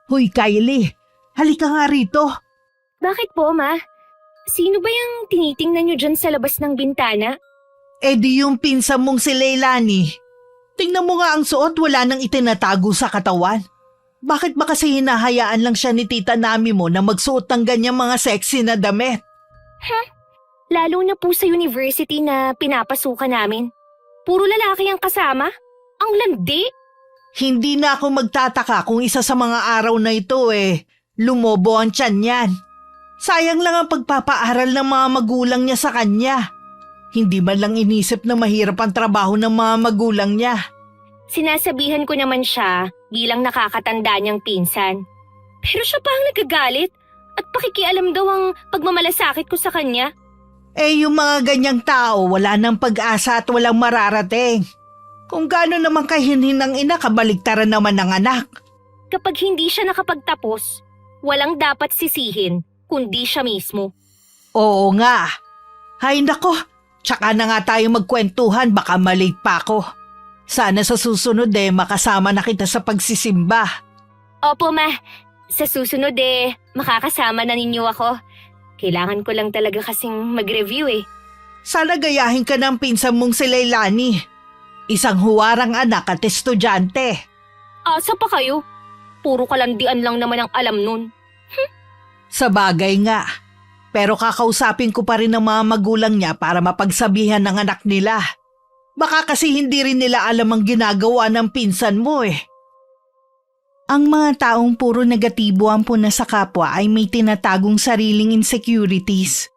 Hoy Kylie, halika nga rito. Bakit po, Ma? Sino ba yung tinitingnan nyo dyan sa labas ng bintana? Eh di yung pinsan mong si Leilani. Tingnan mo nga ang suot, wala nang itinatago sa katawan. Bakit ba kasi hinahayaan lang siya ni Tita Nami mo na magsuot ng ganyang mga sexy na damit? Lalo na po sa university na pinapasukan namin. Puro lalaki ang kasama. Ang landi. Hindi na ako magtataka kung isa sa mga araw na ito lumobo ang tiyan niyan. Sayang lang ang pagpapaaral ng mga magulang niya sa kanya. Hindi man lang inisip na mahirap ang trabaho ng mga magulang niya. Sinasabihan ko naman siya bilang nakakatanda niyang pinsan. Pero siya pa ang nagagalit at pakikialam daw ang pagmamalasakit ko sa kanya. Eh yung mga ganyang tao wala nang pag-asa at walang mararating. Kung gaano naman kahinhin ng ina, kabaligtaran naman ng anak. Kapag hindi siya nakapagtapos, walang dapat sisihin kundi siya mismo. Oo nga. Hay nako, tsaka na nga tayo magkwentuhan, baka malate pa ako. Sana sa susunod makasama na kita sa pagsisimba. Opo, Ma. Sa susunod makakasama na ninyo ako. Kailangan ko lang talaga kasing mag-review Sana gayahin ka ng pinsan mong si Leilani. Isang huwarang anak at estudyante. Asa pa kayo? Puro kalandian lang naman ang alam nun. Sa bagay nga. Pero kakausapin ko pa rin ang mga magulang niya para mapagsabihan ng anak nila. Baka kasi hindi rin nila alam ang ginagawa ng pinsan mo Ang mga taong puro negatibo ang puna sa kapwa ay may tinatagong sariling insecurities.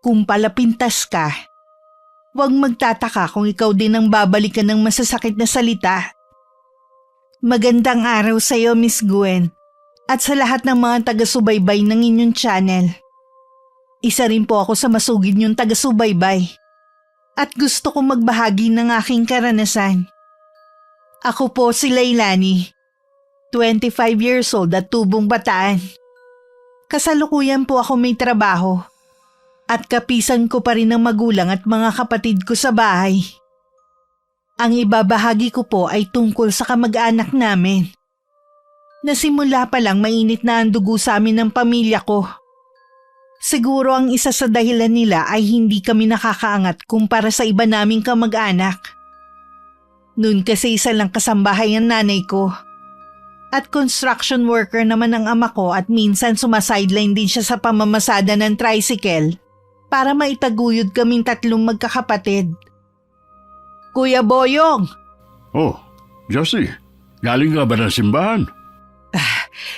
Kung palapintas ka, huwag magtataka kung ikaw din ang babalikan ng masasakit na salita. Magandang araw sa iyo, Miss Gwen, at sa lahat ng mga taga-subaybay ng inyong channel. Isa rin po ako sa masugid niyong taga-subaybay at gusto kong magbahagi ng aking karanasan. Ako po si Leilani, 25 years old at tubong bataan. Kasalukuyan po ako may trabaho at kapisan ko pa rin ng magulang at mga kapatid ko sa bahay. Ang ibabahagi ko po ay tungkol sa kamag-anak namin. Nasimula pa lang mainit na ang dugo sa amin ng pamilya ko. Siguro ang isa sa dahilan nila ay hindi kami nakakaangat kumpara sa iba naming kamag-anak. Noon kasi isa lang kasambahay ang nanay ko. At construction worker naman ang ama ko at minsan sumasideline din siya sa pamamasada ng tricycle para maitaguyod kaming tatlong magkakapatid. Kuya Boyong! Oh, Josie, galing ka ba ng simbahan?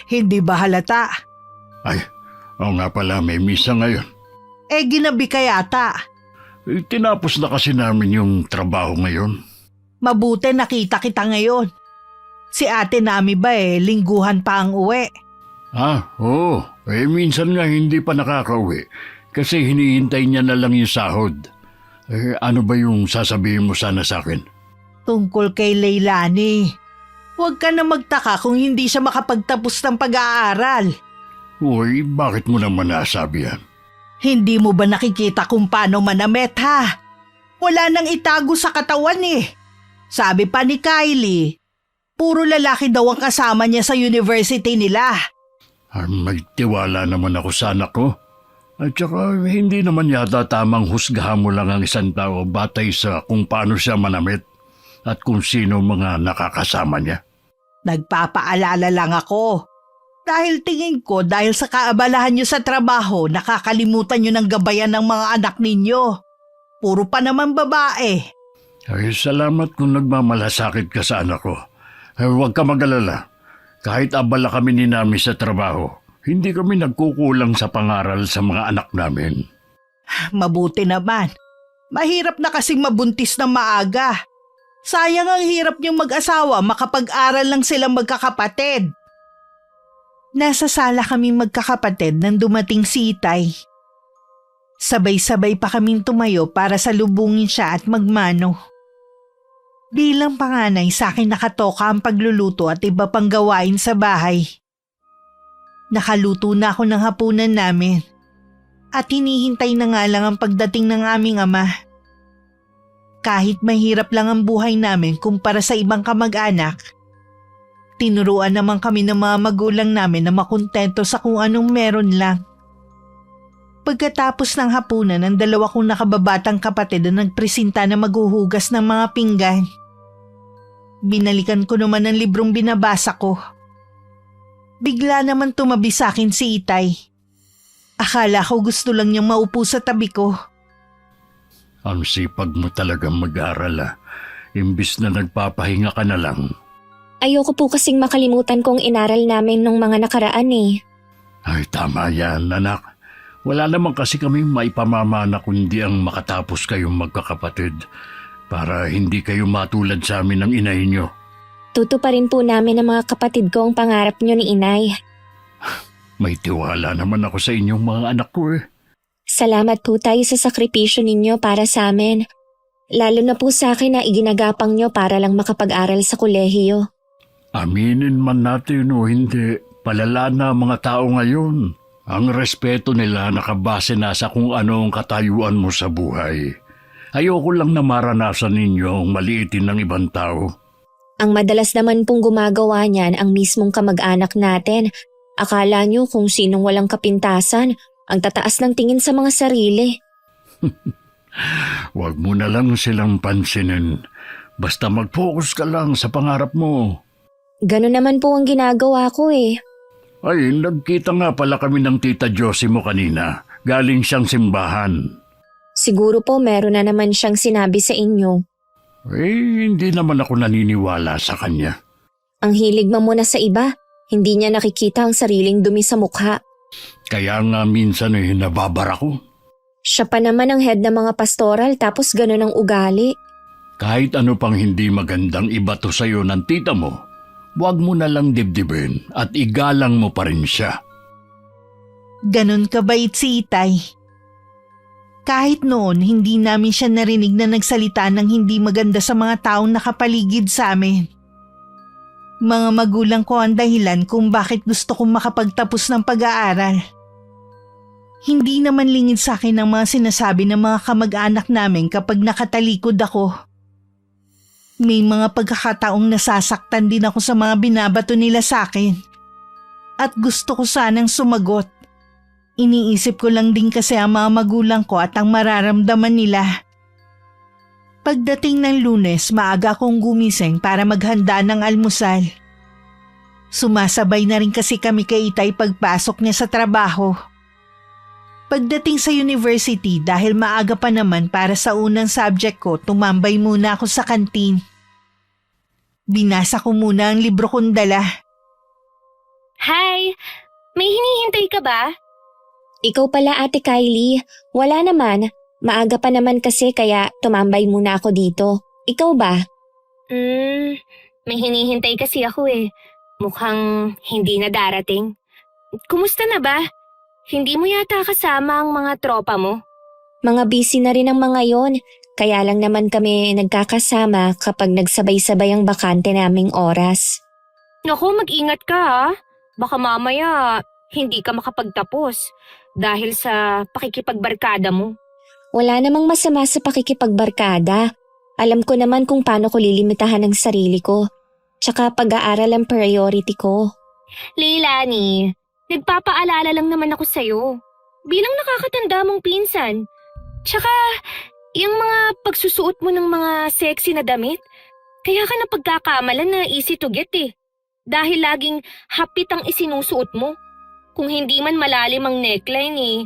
Hindi ba halata? Ay, oo nga pala, may misa ngayon. Ginabi ka yata. Tinapos na kasi namin yung trabaho ngayon. Mabuti nakita kita ngayon. Si ate Nami ba lingguhan pa ang uwi? Oo. Minsan nga hindi pa nakakauwi kasi hinihintay niya na lang yung sahod. Ano ba yung sasabihin mo sana sa akin? Tungkol kay Leilani. Huwag ka na magtaka kung hindi siya makapagtapos ng pag-aaral. Uy, bakit mo naman nasabi yan? Hindi mo ba nakikita kung paano manamit ha? Wala nang itago sa katawan Sabi pa ni Kylie, puro lalaki daw ang kasama niya sa university nila. May tiwala naman ako sa anak ko. At saka hindi naman yata tamang husgahan mo lang ang isang tao batay sa kung paano siya manamit at kung sino mga nakakasama niya. Nagpapaalala lang ako. Dahil tingin ko dahil sa kaabalahan niyo sa trabaho, nakakalimutan niyo ng gabayan ng mga anak ninyo. Puro pa naman babae. Ay, salamat kung nagmamalasakit ka sa anak ko. Huwag ka mag-alala. Kahit abala kami ni Nami sa trabaho, hindi kami nagkukulang sa pangaral sa mga anak namin. Mabuti naman. Mahirap na kasing mabuntis na maaga. Sayang ang hirap niyong mag-asawa, makapag-aral lang silang magkakapatid. Nasa sala kaming magkakapatid nang dumating si Itay. Sabay-sabay pa kaming tumayo para salubungin siya at magmano. Bilang panganay sa akin nakatoka ang pagluluto at iba pang gawain sa bahay. Nakaluto na ako ng hapunan namin at hinihintay na nga lang ang pagdating ng aming ama. Kahit mahirap lang ang buhay namin kumpara sa ibang kamag-anak, Tinuruan naman kami ng mga magulang namin na makontento sa kung anong meron lang. Pagkatapos ng hapunan, ang dalawa kong nakababatang kapatid na nagpresenta na maghuhugas ng mga pinggan. Binalikan ko naman ang librong binabasa ko. Bigla naman tumabi sa akin si Itay. Akala ko gusto lang niyang maupo sa tabi ko. Ang sipag mo talagang mag-aral Imbis na nagpapahinga ka na lang. Ayoko po kasing makalimutan kong inaral namin nung mga nakaraan eh. Ay, tama yan, anak. Wala naman kasi kami maipamamana kundi ang makatapos kayong magkakapatid para hindi kayo matulad sa amin ng inay nyo. Tutuparin po namin ng mga kapatid ko ang pangarap nyo ni Inay. May tiwala naman ako sa inyong mga anak ko Salamat po tayo sa sakripisyo ninyo para sa amin. Lalo na po sa akin na iginagapang nyo para lang makapag-aral sa kolehiyo. Aminin man natin o hindi, palala na ang mga tao ngayon. Ang respeto nila nakabase na sa kung ano ang katayuan mo sa buhay. Ayoko lang na maranasan ninyo ang maliitin ng ibang tao. Ang madalas naman pong gumagawa niyan ang mismong kamag-anak natin. Akala nyo kung sinong walang kapintasan, ang tataas ng tingin sa mga sarili. Huwag mo na lang silang pansinin. Basta mag-focus ka lang sa pangarap mo. Ganun naman po ang ginagawa ko eh. Ay, nagkita nga pala kami ng tita Josie mo kanina. Galing siyang simbahan. Siguro po meron na naman siyang sinabi sa inyo. Hindi naman ako naniniwala sa kanya. Ang hilig mo muna sa iba, hindi niya nakikita ang sariling dumi sa mukha. Kaya nga minsan nababara ko. Siya pa naman ang head ng mga pastoral tapos ganun ang ugali. Kahit ano pang hindi magandang ibato sa'yo ng tita mo, huwag mo na lang dibdibin at igalang mo pa rin siya. Ganon kabait si Itay. Kahit noon, hindi namin siya narinig na nagsalita ng hindi maganda sa mga taong nakapaligid sa amin. Mga magulang ko ang dahilan kung bakit gusto kong makapagtapos ng pag-aaral. Hindi naman lingid sa akin ang mga sinasabi ng mga kamag-anak namin kapag nakatalikod ako. May mga pagkakataong nasasaktan din ako sa mga binabato nila sa akin. At gusto ko sanang sumagot. Iniisip ko lang din kasi ang mga magulang ko at ang mararamdaman nila. Pagdating ng Lunes, maaga akong gumising para maghanda ng almusal. Sumasabay na rin kasi kami kay Itay pagpasok niya sa trabaho. Pagdating sa university, dahil maaga pa naman para sa unang subject ko, tumambay muna ako sa kantin. Binasa ko muna ang libro kong dala. Hi! May hinihintay ka ba? Ikaw pala Ate Kylie. Wala naman. Maaga pa naman kasi kaya tumambay muna ako dito. Ikaw ba? May hinihintay kasi ako eh. Mukhang hindi na darating. Kumusta na ba? Hindi mo yata kasama ang mga tropa mo? Mga busy na rin ang mga yon. Kaya lang naman kami nagkakasama kapag nagsabay-sabay ang bakante naming oras. Naku, mag-ingat ka ha. Baka mamaya hindi ka makapagtapos dahil sa pakikipagbarkada mo. Wala namang masama sa pakikipagbarkada. Alam ko naman kung paano ko lilimitahan ang sarili ko. Tsaka pag-aaral ang priority ko. Leilani, nagpapaalala lang naman ako sa'yo. Bilang nakakatanda mong pinsan. Tsaka, yung mga pagsusuot mo ng mga sexy na damit, kaya ka napagkakamalan na easy to get eh. Dahil laging hapit ang isinusuot mo. Kung hindi man malalim ang neckline eh,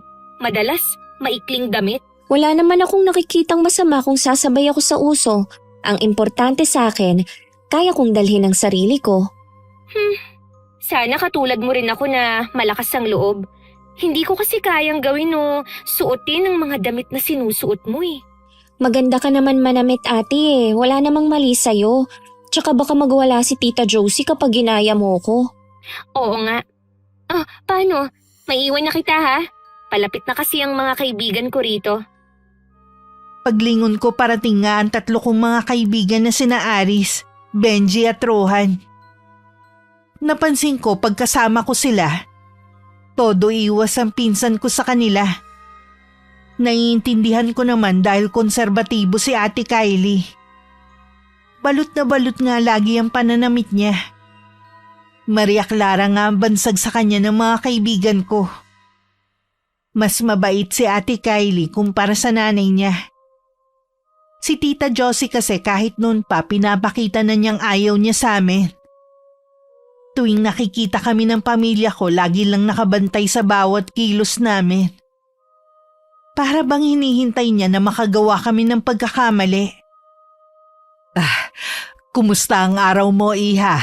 madalas maikling damit. Wala naman akong nakikitang masama kung sasabay ako sa uso. Ang importante sa akin, kaya kong dalhin ang sarili ko. Sana katulad mo rin ako na malakas ang loob. Hindi ko kasi kayang gawin o suotin ang mga damit na sinusuot mo eh. Maganda ka naman manamit ate eh. Wala namang mali sa'yo. Tsaka baka magwala si Tita Josie kapag ginaya mo ko. Oo nga. Paano? Maiiwan na kita ha? Palapit na kasi ang mga kaibigan ko rito. Paglingon ko parating nga ang tatlo kong mga kaibigan na sina Aris, Benji at Rohan. Napansin ko pagkasama ko sila, todo iwas ang pinsan ko sa kanila. Naiintindihan ko naman dahil konserbatibo si Ate Kylie. Balot na balot nga lagi ang pananamit niya. Maria Clara nga ang bansag sa kanya ng mga kaibigan ko. Mas mabait si Ate Kylie kumpara sa nanay niya. Si Tita Josie kasi kahit noon pa pinapakita na niyang ayaw niya sa amin. Tuwing nakikita kami ng pamilya ko, lagi lang nakabantay sa bawat kilos namin. Para bang hinihintay niya na makagawa kami ng pagkakamali. Kumusta ang araw mo, Iha?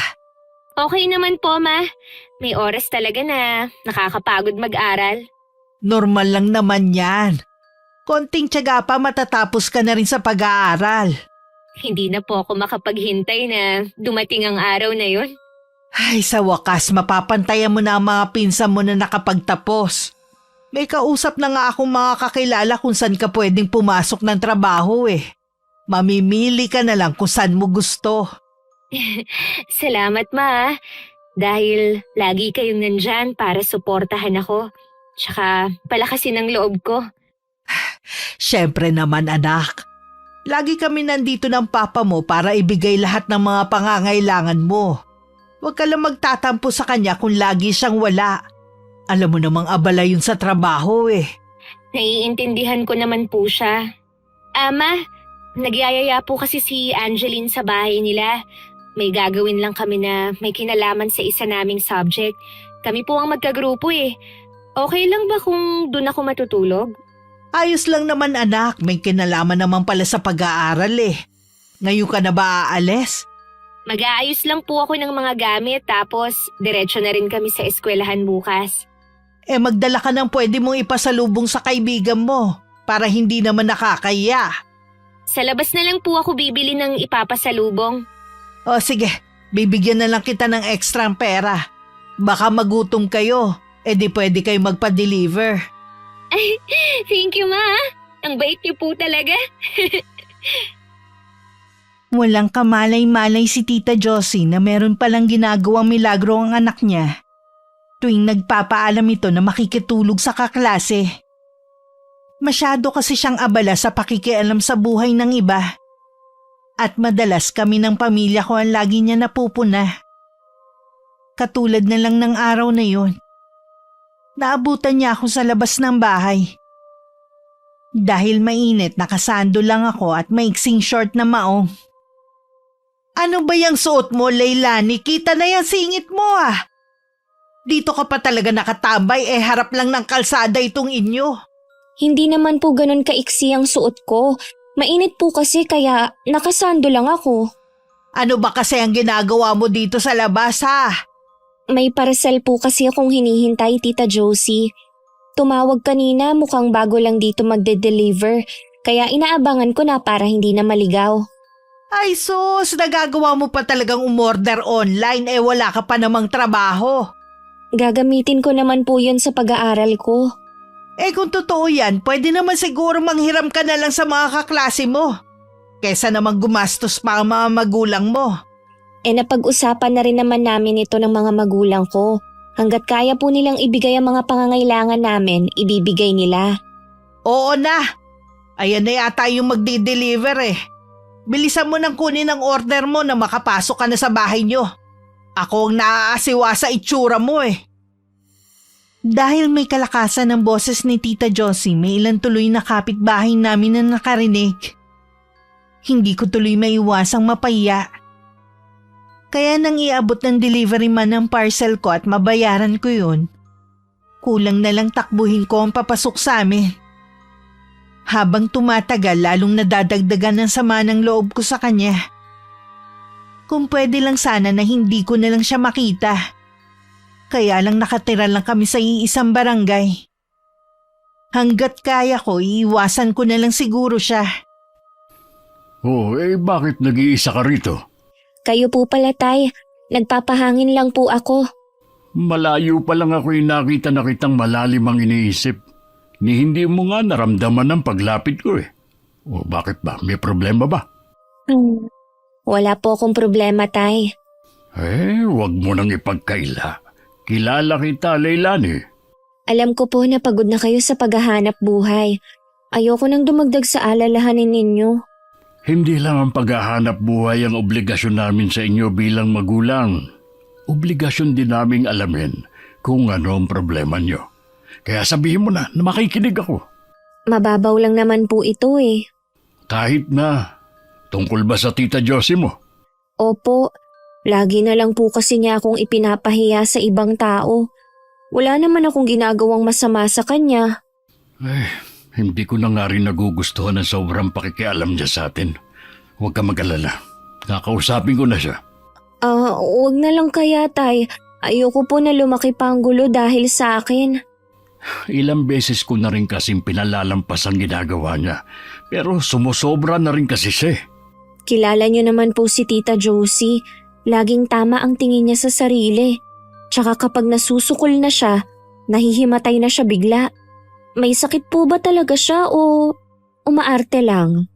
Okay naman po, Ma. May oras talaga na nakakapagod mag-aral. Normal lang naman yan. Konting tiyaga pa matatapos ka na rin sa pag-aaral. Hindi na po ako makapaghintay na dumating ang araw na yun. Ay, sa wakas mapapantayan mo na ang mga pinsan mo na nakapagtapos. May kausap na nga akong mga kakilala kung saan ka pwedeng pumasok ng trabaho eh. Mamimili ka na lang kung saan mo gusto. Salamat, Ma. Dahil lagi kayong nandyan para suportahan ako. Tsaka palakasin ang loob ko. Siyempre naman anak. Lagi kami nandito ng papa mo para ibigay lahat ng mga pangangailangan mo. Huwag ka lang magtatampo sa kanya kung lagi siyang wala. Alam mo namang abala yun sa trabaho eh. Naiintindihan ko naman po siya. Ama, nagyayaya po kasi si Angeline sa bahay nila. May gagawin lang kami na may kinalaman sa isa naming subject. Kami po ang magkagrupo eh. Okay lang ba kung doon ako matutulog? Ayos lang naman anak, may kinalaman naman pala sa pag-aaral eh. Ngayon ka na ba aalis? Mag-aayos lang po ako ng mga gamit tapos diretso na rin kami sa eskwelahan bukas. Magdala ka ng pwede mong ipasalubong sa kaibigan mo para hindi naman nakakaya. Sa labas na lang po ako bibili ng ipapasalubong. O sige, bibigyan na lang kita ng extra pera. Baka magutom kayo, di pwede kayo magpa-deliver. Ay, thank you, Ma. Ang bait niyo po talaga. Walang kamalay-malay si Tita Josie na meron palang ginagawang milagro ang anak niya. Tuwing nagpapaalam ito na makikitulog sa kaklase. Masyado kasi siyang abala sa pakikialam sa buhay ng iba. At madalas kami ng pamilya ko ang lagi niya napupuna. Katulad na lang ng araw na yun. Naabutan niya ako sa labas ng bahay. Dahil mainit, nakasando lang ako at maiksing short na maong. Ano ba yung suot mo, Leilani? Kita na yung singit mo ah. Dito ka pa talaga nakatambay, harap lang ng kalsada itong inyo. Hindi naman po ganun kaiksi ang suot ko. Mainit po kasi kaya nakasando lang ako. Ano ba kasi ang ginagawa mo dito sa labas ha? May parcel po kasi akong hinihintay, Tita Josie. Tumawag kanina, mukhang bago lang dito magde-deliver. Kaya inaabangan ko na para hindi na maligaw. Ay sus, nagagawa mo pa talagang umorder online wala ka pa namang trabaho. Gagamitin ko naman po yun sa pag-aaral ko. Kung totoo yan, pwede naman siguro manghiram ka na lang sa mga kaklase mo. Kesa naman gumastos pa ang mga magulang mo. Napag-usapan na rin naman namin ito ng mga magulang ko. Hanggat kaya po nilang ibigay ang mga pangangailangan namin, ibibigay nila. Oo na. Ayan na yata yung magdi-deliver Bilisan mo nang kunin ang order mo na makapasok ka na sa bahay nyo. Ako ang naaasiwa sa itsura mo Dahil may kalakasan ng boses ni Tita Josie, may ilan tuloy na kapitbahay namin na nakarinig. Hindi ko tuloy maiwasang mapahiya. Kaya nang iabot ng delivery man ng parcel ko at mabayaran ko yun, kulang na lang takbuhin ko ang papasok sa amin. Habang tumatagal, lalong nadadagdagan ng sama ng loob ko sa kanya. Kung pwede lang sana na hindi ko na lang siya makita. Kaya lang nakatira lang kami sa iisang barangay. Hanggat kaya ko, iiwasan ko na lang siguro siya. Bakit nag-iisa ka rito? Kayo po pala, Tay. Nagpapahangin lang po ako. Malayo pa lang ako'y nakita na kitang malalim ang iniisip. Ni hindi mo nga naramdaman ang paglapit ko bakit ba? May problema ba? Wala po akong problema, Tay. Huwag mo nang ipagkaila. Kilala kita, Leilani. Alam ko po na pagod na kayo sa paghahanap buhay. Ayoko nang dumagdag sa alalahanin ninyo. Hindi lang ang paghahanap buhay ang obligasyon namin sa inyo bilang magulang. obligasyon din naming alamin kung ano ang problema niyo. Kaya sabihin mo na makikinig ako. Mababaw lang naman po ito eh. Kahit na, tungkol ba sa Tita Josie mo? Opo, lagi na lang po kasi niya akong ipinapahiya sa ibang tao. Wala naman akong ginagawang masama sa kanya. Hindi ko na nga rin nagugustuhan ang sobrang pakikialam niya sa atin. Huwag ka mag-alala. Kakausapin ko na siya. Huwag na lang kaya, Tay. Ayoko po na lumaki pa ang gulo dahil sa akin. Ilang beses ko na rin kasing pinalalampas ang ginagawa niya. Pero sumusobra na rin kasi siya. Kilala niyo naman po si Tita Josie. Laging tama ang tingin niya sa sarili. Tsaka kapag nasusukol na siya, nahihimatay na siya bigla. May sakit po ba talaga siya o umaarte lang?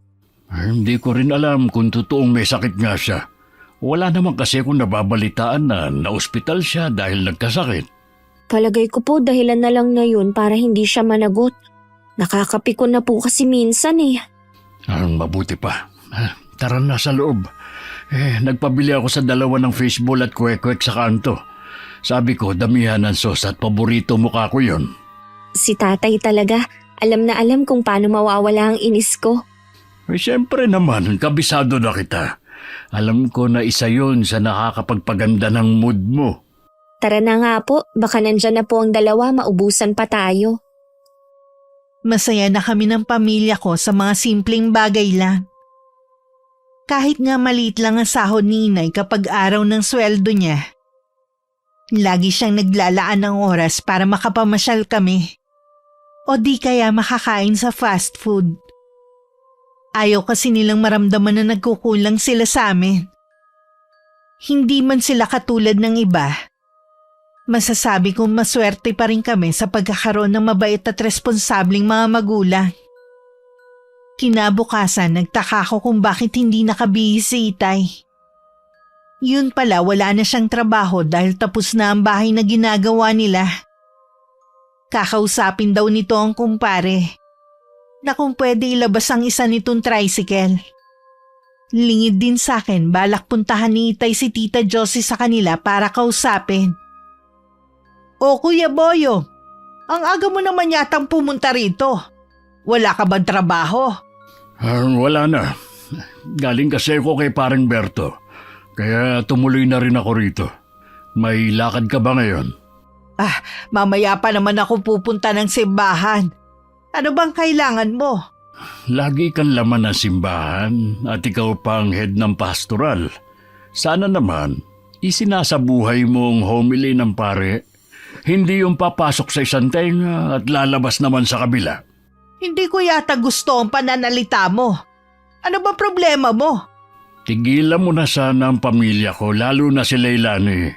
Hindi ko rin alam kung totoong may sakit nga siya. Wala naman kasi akong nababalitaan na naospital siya dahil nagkasakit. Palagay ko po dahilan na lang na yun para hindi siya managot. Nakakapikon na po kasi minsan eh. Ang mabuti pa. Tara na sa loob. Nagpabili ako sa 2 ng fishball at kwek-kwek sa kanto. Sabi ko, damihan ng sos at paborito mukha ko yon. Si tatay talaga, alam na alam kung paano mawawala ang inis ko. Siyempre naman, kabisado na kita. Alam ko na isa yon sa nakakapagpaganda ng mood mo. Tara na nga po, baka nandyan na po ang 2, maubusan pa tayo. Masaya na kami ng pamilya ko sa mga simpleng bagay lang. Kahit nga maliit lang ang sahod ni Inay kapag araw ng sweldo niya. Lagi siyang naglalaan ng oras para makapamasyal kami. O di kaya makakain sa fast food. Ayaw kasi nilang maramdaman na nagkukulang sila sa amin. Hindi man sila katulad ng iba. Masasabi kong maswerte pa rin kami sa pagkakaroon ng mabait at responsableng mga magulang. Kinabukasan, nagtaka ko kung bakit hindi nakabihis si Itay. Yun pala, wala na siyang trabaho dahil tapos na ang bahay na ginagawa nila. Kakausapin daw nito ang kumpare na kung pwede ilabas ang isa nitong tricycle. Lingid din sa akin, balak puntahan ni Itay si Tita Josie sa kanila para kausapin. O Kuya Boyo, ang aga mo naman yatang pumunta rito. Wala ka bang trabaho? Wala na. Galing kasi ako kay Parang Berto. Kaya tumuloy na rin ako rito. May lakad ka ba ngayon? Mamaya pa naman ako pupunta ng simbahan. Ano bang kailangan mo? Lagi kang laman ng simbahan at ikaw pang head ng pastoral. Sana naman, isinasabuhay mong homily ng pare. Hindi yung papasok sa isang tenga at lalabas naman sa kabila. Hindi ko yata gusto ang pananalita mo. Ano ba problema mo? Tigilan mo na sana ang pamilya ko, lalo na si Leilani.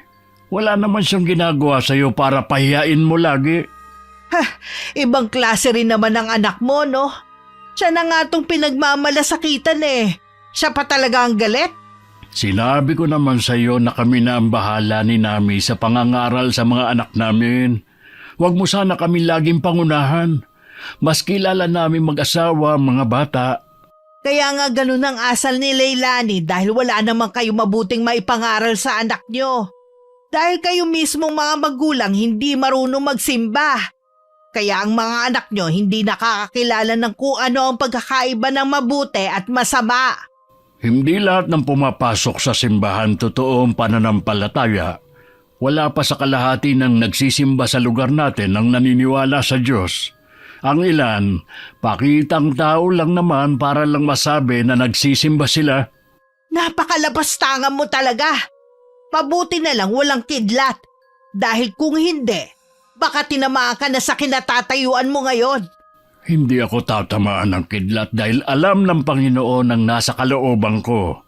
Wala naman siyang ginagawa sa'yo para pahiyain mo lagi. Ibang klase rin naman ang anak mo, no? Siya na nga itong pinagmamalasakitan eh. Siya pa talaga ang galit? Sinabi ko naman sa iyo na kami na ang bahala ni Nami sa pangangaral sa mga anak namin. Huwag mo sana kami laging pangunahan. Mas kilala namin mag-asawa ang mga bata. Kaya nga ganun ang asal ni Leilani dahil wala naman kayo mabuting maipangaral sa anak nyo. Dahil kayo mismong mga magulang hindi marunong magsimba. Kaya ang mga anak nyo hindi nakakakilala ng kung ano ang pagkakaiba ng mabuti at masama. Hindi lahat ng pumapasok sa simbahan totoong pananampalataya. Wala pa sa kalahati ng nagsisimba sa lugar natin ang naniniwala sa Diyos. Ang ilan, pakitang tao lang naman para lang masabi na nagsisimba sila. Napakalapastangan mo talaga. Mabuti na lang walang kidlat. Dahil kung hindi, baka tinamaan ka na sa kinatatayuan mo ngayon. Hindi ako tatamaan ng kidlat dahil alam ng Panginoon ang nasa kalooban ko.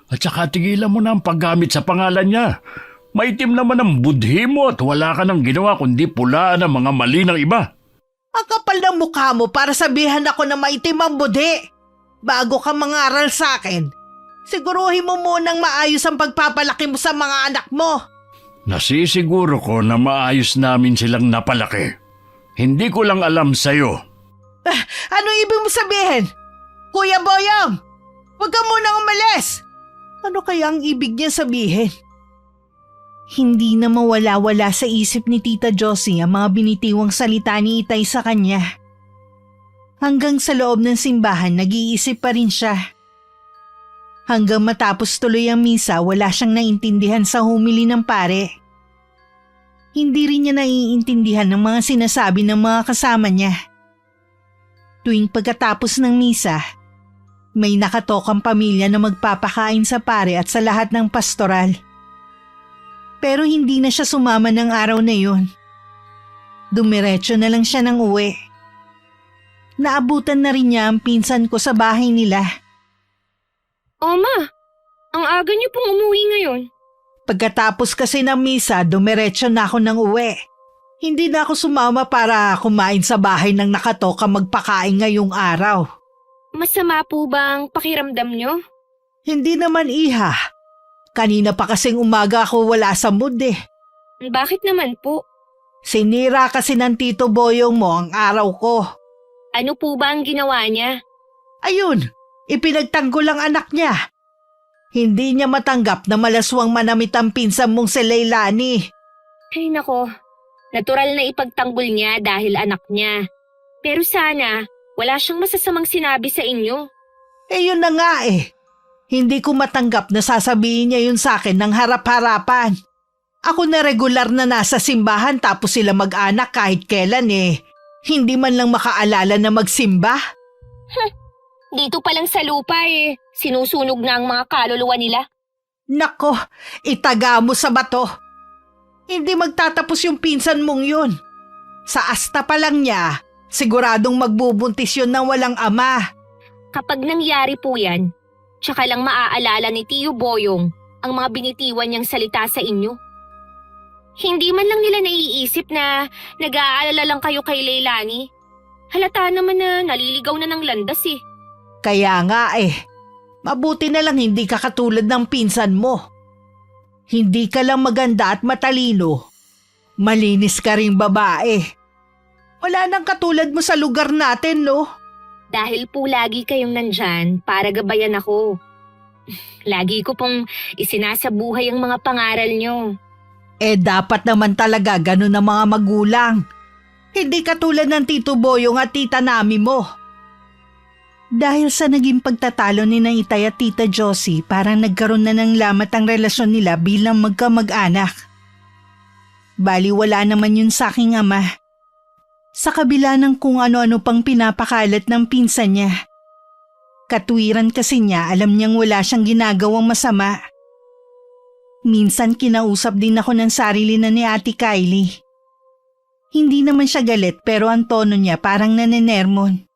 At saka tigilan mo na ang paggamit sa pangalan niya. Maitim naman ang budhi mo at wala ka nang ginawa kundi pulaan ang mga mali ng iba. Ang kapal ng mukha mo para sabihan ako na maitim ang budhi. Bago ka mangaral sa akin, siguruhin mo munang maayos ang pagpapalaki mo sa mga anak mo. Nasisiguro ko na maayos namin silang napalaki. Hindi ko lang alam sa'yo. Ano ibig mo sabihin? Kuya Boyong, huwag ka munang umalis. Ano kaya ang ibig niya sabihin? Hindi na mawala-wala sa isip ni Tita Josie ang mga binitiwang salita ni Itay sa kanya. Hanggang sa loob ng simbahan, nag-iisip pa rin siya. Hanggang matapos tuloy ang misa, wala siyang naintindihan sa humili ng pare. Hindi rin niya naiintindihan ng mga sinasabi ng mga kasama niya. Tuwing pagkatapos ng misa, may nakatokang pamilya na magpapakain sa pare at sa lahat ng pastoral. Pero hindi na siya sumama ng araw na yun. Dumiretso na lang siya ng uwi. Naabutan na rin niya ang pinsan ko sa bahay nila. Oma, ang aga niyo pong umuwi ngayon. Pagkatapos kasi ng misa, dumiretso na ako ng uwi. Hindi na ako sumama para kumain sa bahay ng nakatoka magpakain ngayong araw. Masama po ba ang pakiramdam niyo? Hindi naman, iha. Kanina pa kasing umaga ako wala sa mood eh. Bakit naman po? Sinira kasi ng Tito Boyong mo ang araw ko. Ano po ba ang ginawa niya? Ayun, ipinagtanggol ang anak niya. Hindi niya matanggap na malaswang manamit ang pinsan mong si Leilani. Ay nako, natural na ipagtanggol niya dahil anak niya. Pero sana, wala siyang masasamang sinabi sa inyo. Eh yun na nga eh. Hindi ko matanggap na sasabihin niya yun sa akin ng harap-harapan. Ako na regular na nasa simbahan tapos sila mag-anak kahit kailan eh. Hindi man lang makaalala na magsimba. Dito pa lang sa lupa eh, sinusunog na ang mga kaluluwa nila. Nako, itaga mo sa bato. Hindi magtatapos yung pinsan mong yun. Sa asta pa lang niya, siguradong magbubuntis yun ng walang ama. Kapag nangyari po yan, tsaka lang maaalala ni Tio Boyong ang mga binitiwan niyang salita sa inyo. Hindi man lang nila naiisip na nag-aalala lang kayo kay Leilani. Halata naman na naliligaw na ng landas eh. Kaya nga eh, mabuti na lang hindi ka katulad ng pinsan mo. Hindi ka lang maganda at matalino. Malinis ka ring babae. Wala nang katulad mo sa lugar natin, no? Dahil po lagi kayong nandyan para gabayan ako. Lagi ko pong isinasabuhay ang mga pangaral nyo. Eh dapat naman talaga ganun ang mga magulang. Hindi katulad ng Tito Boyong at Tita Nami mo. Dahil sa naging pagtatalo ni Itay at Tita Josie, parang nagkaroon na ng lamat ang relasyon nila bilang magkamag-anak. Bali wala naman yun sa aking ama. Sa kabila ng kung ano-ano pang pinapakalat ng pinsan niya. Katwiran kasi niya, alam niyang wala siyang ginagawang masama. Minsan kinausap din ako ng sarili na ni Ate Kylie. Hindi naman siya galit pero ang tono niya parang nanenermon.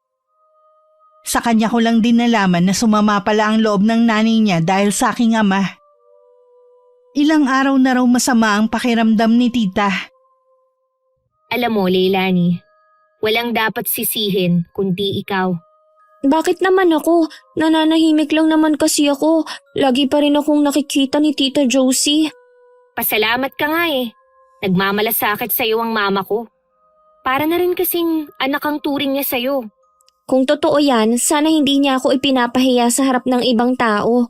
Sa kanya ko lang din nalaman na sumama pala ang loob ng nanay niya dahil sa aking ama. Ilang araw na raw masama ang pakiramdam ni tita. Alam mo, Leilani, walang dapat sisihin kundi ikaw. Bakit naman ako? Nananahimik lang naman kasi ako. Lagi pa rin akong nakikita ni Tita Josie. Pasalamat ka nga eh. Nagmamalasakit sa'yo ang mama ko. Para na rin kasing anak ang turing niya sa'yo. Kung totoo yan, sana hindi niya ako ipinapahiya sa harap ng ibang tao.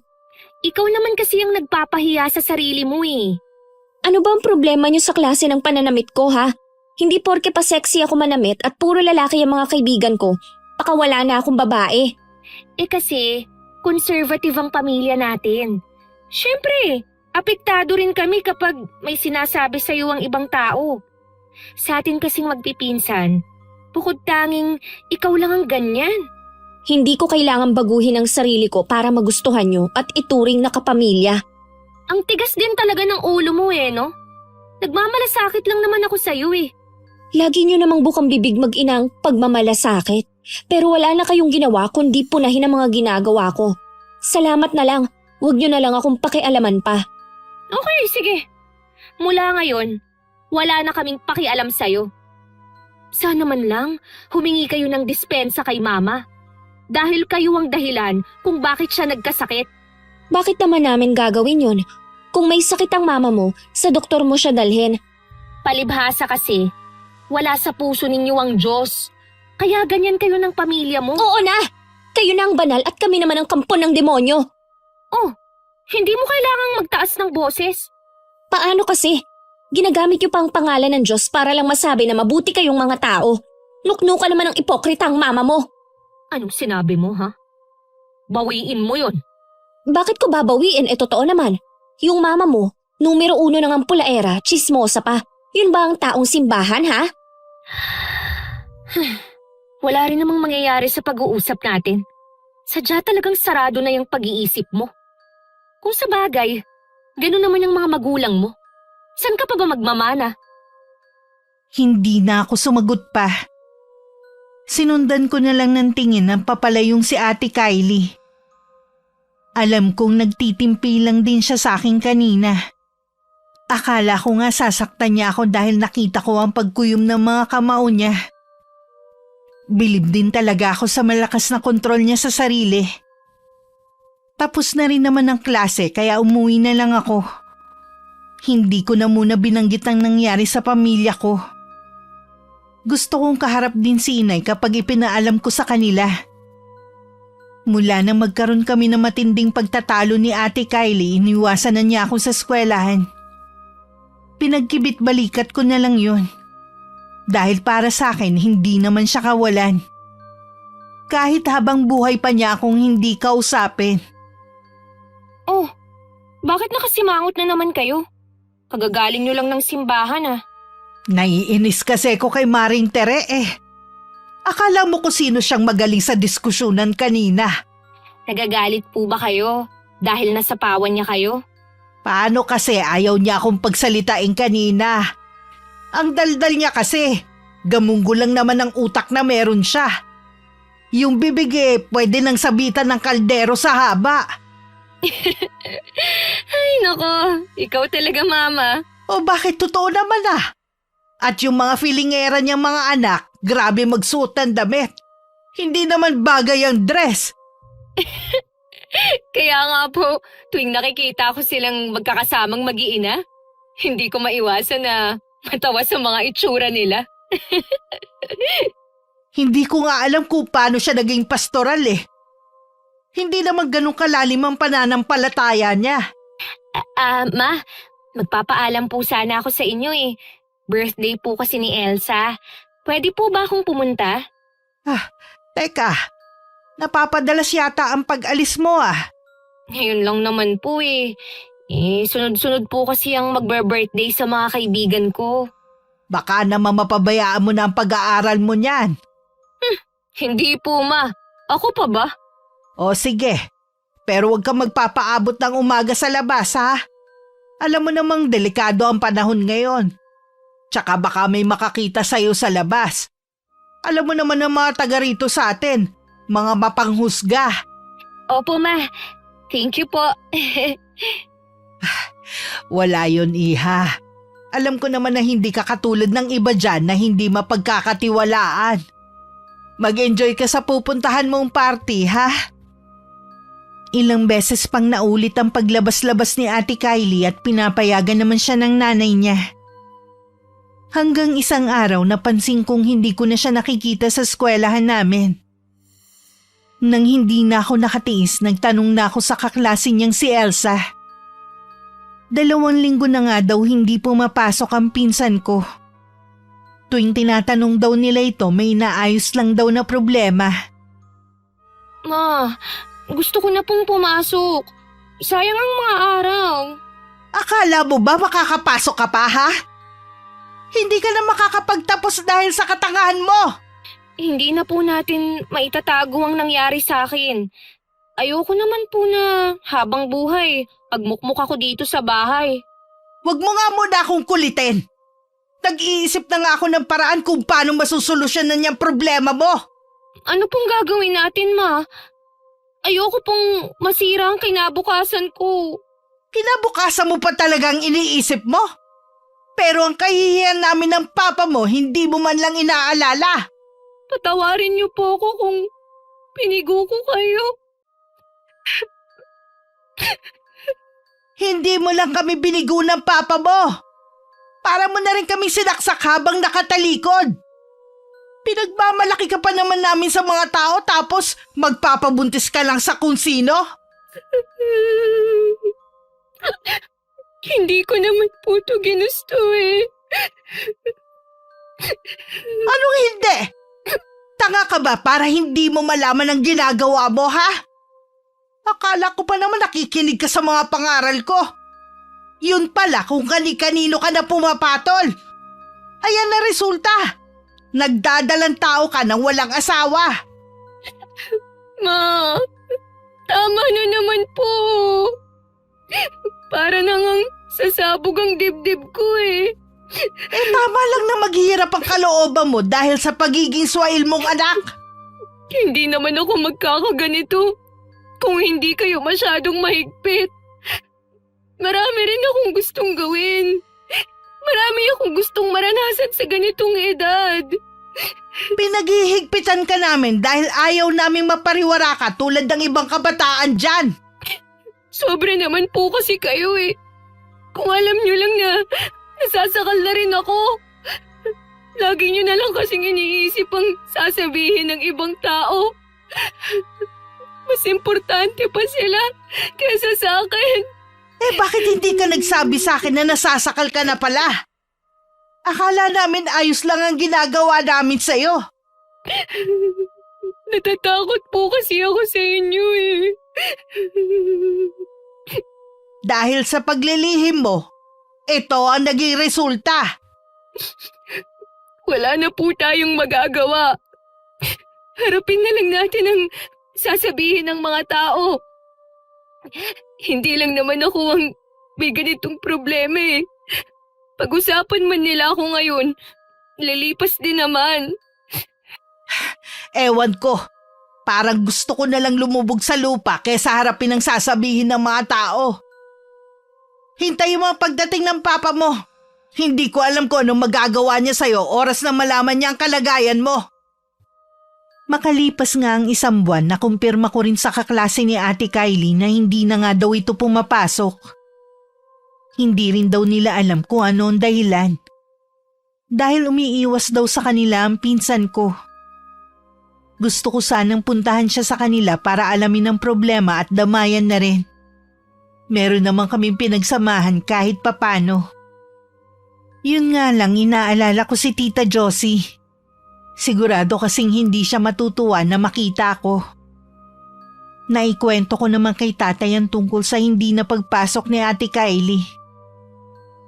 Ikaw naman kasi ang nagpapahiya sa sarili mo eh. Ano ba ang problema niyo sa klase ng pananamit ko ha? Hindi porke pa sexy ako manamit at puro lalaki ang mga kaibigan ko, baka wala na akong babae. Eh kasi, conservative ang pamilya natin. Siyempre, apektado rin kami kapag may sinasabi sa'yo ang ibang tao. Sa atin kasing magpipinsan, bukod tanging ikaw lang ang ganyan. Hindi ko kailangan baguhin ang sarili ko para magustuhan nyo at ituring na kapamilya. Ang tigas din talaga ng ulo mo eh, no? Nagmamalasakit lang naman ako sa'yo eh. Lagi nyo namang bukang bibig mag-inang pagmamalasakit. Pero wala na kayong ginawa kundi punahin ang mga ginagawa ko. Salamat na lang. Huwag nyo na lang akong pakialaman pa. Okay, sige. Mula ngayon, wala na kaming pakialam sa'yo. Sana man lang humingi kayo ng dispensa kay mama. Dahil kayo ang dahilan kung bakit siya nagkasakit. Bakit naman namin gagawin yun? Kung may sakit ang mama mo, sa doktor mo siya dalhin. Palibhasa kasi, wala sa puso ninyo ang Diyos. Kaya ganyan kayo ng pamilya mo. Oo na! Kayo na ang banal at kami naman ang kampon ng demonyo. Oh, hindi mo kailangang magtaas ng boses. Paano kasi? Ginagamit niyo pa ang pangalan ng Diyos para lang masabi na mabuti kayong mga tao. Nuknuka naman ang ipokrita ang mama mo. Anong sinabi mo, ha? Bawiin mo yon. Bakit ko babawiin? Totoo naman. Yung mama mo, numero 1 ng ampulaera, chismosa pa. Yun ba ang taong simbahan, ha? Wala rin namang mangyayari sa pag-uusap natin. Sadya talagang sarado na yung pag-iisip mo. Kung sa bagay, gano'n naman yung mga magulang mo. Saan ka pa ba magmamana? Hindi na ako sumagot pa. Sinundan ko na lang ng tingin ang papalayong si Ate Kylie. Alam kong nagtitimpi lang din siya sa akin kanina. Akala ko nga sasaktan niya ako dahil nakita ko ang pagkuyom ng mga kamao niya. Bilib din talaga ako sa malakas na kontrol niya sa sarili. Tapos na rin naman ang klase kaya umuwi na lang ako. Hindi ko na muna binanggit ang nangyari sa pamilya ko. Gusto kong kaharap din si inay kapag ipinaalam ko sa kanila. Mula nang magkaroon kami ng matinding pagtatalo ni Ate Kylie, iniwasan na niya ako sa eskwelahan. Pinagkibit-balikat ko na lang yun. Dahil para sa akin, hindi naman siya kawalan. Kahit habang buhay pa niya akong hindi kausapin. Oh, bakit nakasimangot na naman kayo? Kagagaling nyo lang ng simbahan, ah. Naiinis kasi ko kay Maring Tere eh. Akala mo kung sino siyang magaling sa diskusyonan kanina. Nagagalit po ba kayo dahil nasapawan niya kayo? Paano kasi ayaw niya akong pagsalitain kanina? Ang daldal niya kasi, gamunggo lang naman ang utak na meron siya. Yung bibig pwede nang sabitan ng kaldero sa haba. Ay nako, ikaw talaga mama. O bakit totoo naman ah? At yung mga filingera niyang mga anak, grabe magsuot ng damit. Hindi naman bagay ang dress. Kaya nga po, tuwing nakikita ko silang magkakasamang mag-iina, hindi ko maiwasan na matawa sa mga itsura nila. Hindi ko nga alam kung paano siya naging pastoral eh. Hindi naman ganun kalalim ang pananampalataya niya. Ma, magpapaalam po sana ako sa inyo eh. Birthday po kasi ni Elsa. Pwede po ba akong pumunta? Teka, napapadalas yata ang pag-alis mo ah. Ngayon lang naman po eh. Sunod-sunod po kasi ang magbe-birthday sa mga kaibigan ko. Baka naman mapabayaan mo na ang pag-aaral mo niyan. Hindi po ma. Ako pa ba? O sige, pero huwag kang magpapaabot ng umaga sa labas ha. Alam mo namang delikado ang panahon ngayon. Tsaka baka may makakita sa'yo sa labas. Alam mo naman ang mga taga rito sa atin, mga mapanghusga. Opo ma. Thank you po. Wala yun iha. Alam ko naman na hindi ka katulad ng iba dyan na hindi mapagkakatiwalaan. Mag-enjoy ka sa pupuntahan mong party ha. Ilang beses pang naulit ang paglabas-labas ni Ate Kylie at pinapayagan naman siya ng nanay niya. Hanggang isang araw napansin kong hindi ko na siya nakikita sa eskwelahan namin. Nang hindi na ako nakatiis, nagtanong na ako sa kaklase niyang si Elsa. 2 linggo na nga daw hindi pumapasok ang pinsan ko. Tuwing tinatanong daw nila ito, may naayos lang daw na problema. Ma, gusto ko na pong pumasok. Sayang ang mga araw. Akala mo ba makakapasok ka pa ha? Hindi ka na makakapagtapos dahil sa katangahan mo. Hindi na po natin maitatago ang nangyari sa akin. Ayoko naman po na habang buhay, pagmukmuk ako dito sa bahay. Huwag mo nga muna akong kulitin. Nag-iisip na nga ako ng paraan kung paano masusolusyonan niyang problema mo. Ano pong gagawin natin, ma? Ayoko pong masira ang kinabukasan ko. Kinabukasan mo pa talagang iniisip mo? Pero ang kahihiyan namin ng papa mo, hindi mo man lang inaalala. Patawarin niyo po ako kung pinigo ko kayo. Hindi mo lang kami binigo ng papa mo. Para mo na rin kaming sinaksak habang nakatalikod. Pinagmamalaki ka pa naman namin sa mga tao tapos magpapabuntis ka lang sa kung sino? Hindi ko naman po ito ginusto eh. Anong hindi? Tanga ka ba para hindi mo malaman ang ginagawa mo, ha? Akala ko pa naman nakikinig ka sa mga pangaral ko. Yun pala kung kani-kanino ka na pumapatol. Ayan na resulta. Nagdadalang tao ka ng walang asawa. Ma, tama na naman po. Para nang sasabog ang dibdib ko eh. Tama lang na maghihirap ang kalooban mo dahil sa pagiging swail mong anak. Hindi naman ako magkakaganito kung hindi kayo masyadong mahigpit. Marami rin akong gustong gawin. Marami akong gustong maranasan sa ganitong edad. Pinaghihigpitan ka namin dahil ayaw naming mapariwara ka tulad ng ibang kabataan dyan. Sobra naman po kasi kayo eh. Kung alam nyo lang na nasasakal na rin ako. Lagi nyo na lang kasing iniisip ang sasabihin ng ibang tao. Mas importante pa sila kaysa sa akin. Bakit hindi ka nagsabi sa akin na nasasakal ka na pala? Akala namin ayos lang ang ginagawa namin sa'yo. Natatakot po kasi ako sa inyo eh. Dahil sa paglilihim mo, ito ang naging resulta. Wala na po tayong magagawa. Harapin na lang natin ang sasabihin ng mga tao. Hindi lang naman ako ang may ganitong problema eh. Pag-usapan man nila ako ngayon, lilipas din naman. Ewan ko, parang gusto ko na lang lumubog sa lupa kaysa harapin ang sasabihin ng mga tao. Hintayin mo ang pagdating ng papa mo. Hindi ko alam kung anong magagawa niya sa'yo oras na malaman niya ang kalagayan mo. Makalipas nga ang 1 buwan, nakumpirma ko rin sa kaklase ni Ate Kylie na hindi na nga daw ito pumapasok. Hindi rin daw nila alam kung ano ang dahilan. Dahil umiiwas daw sa kanila ang pinsan ko. Gusto ko sanang puntahan siya sa kanila para alamin ang problema at damayan na rin. Meron naman kaming pinagsamahan kahit papano. Yun nga lang, inaalala ko si Tita Josie. Sigurado kasing hindi siya matutuwa na makita ko. Naikwento ko naman kay tatay ang tungkol sa hindi na pagpasok ni Ate Kylie.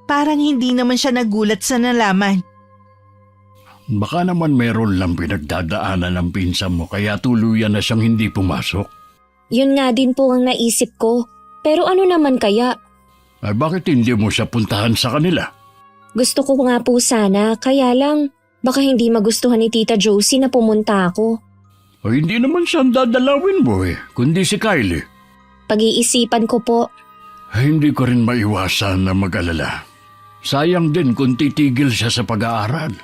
Parang hindi naman siya nagulat sa nalaman. Baka naman meron lang pinagdadaanan ng pinsan mo kaya tuluyan na siyang hindi pumasok. Yun nga din po ang naisip ko. Pero ano naman kaya? Ay bakit hindi mo siya puntahan sa kanila? Gusto ko nga po sana, kaya lang baka hindi magustuhan ni Tita Josie na pumunta ako. O hindi naman siya ang dadalawin mo kundi si Kylie. Pag-iisipan ko po. Ay, hindi ko rin maiwasan na mag-alala. Sayang din kung titigil siya sa pag-aaral.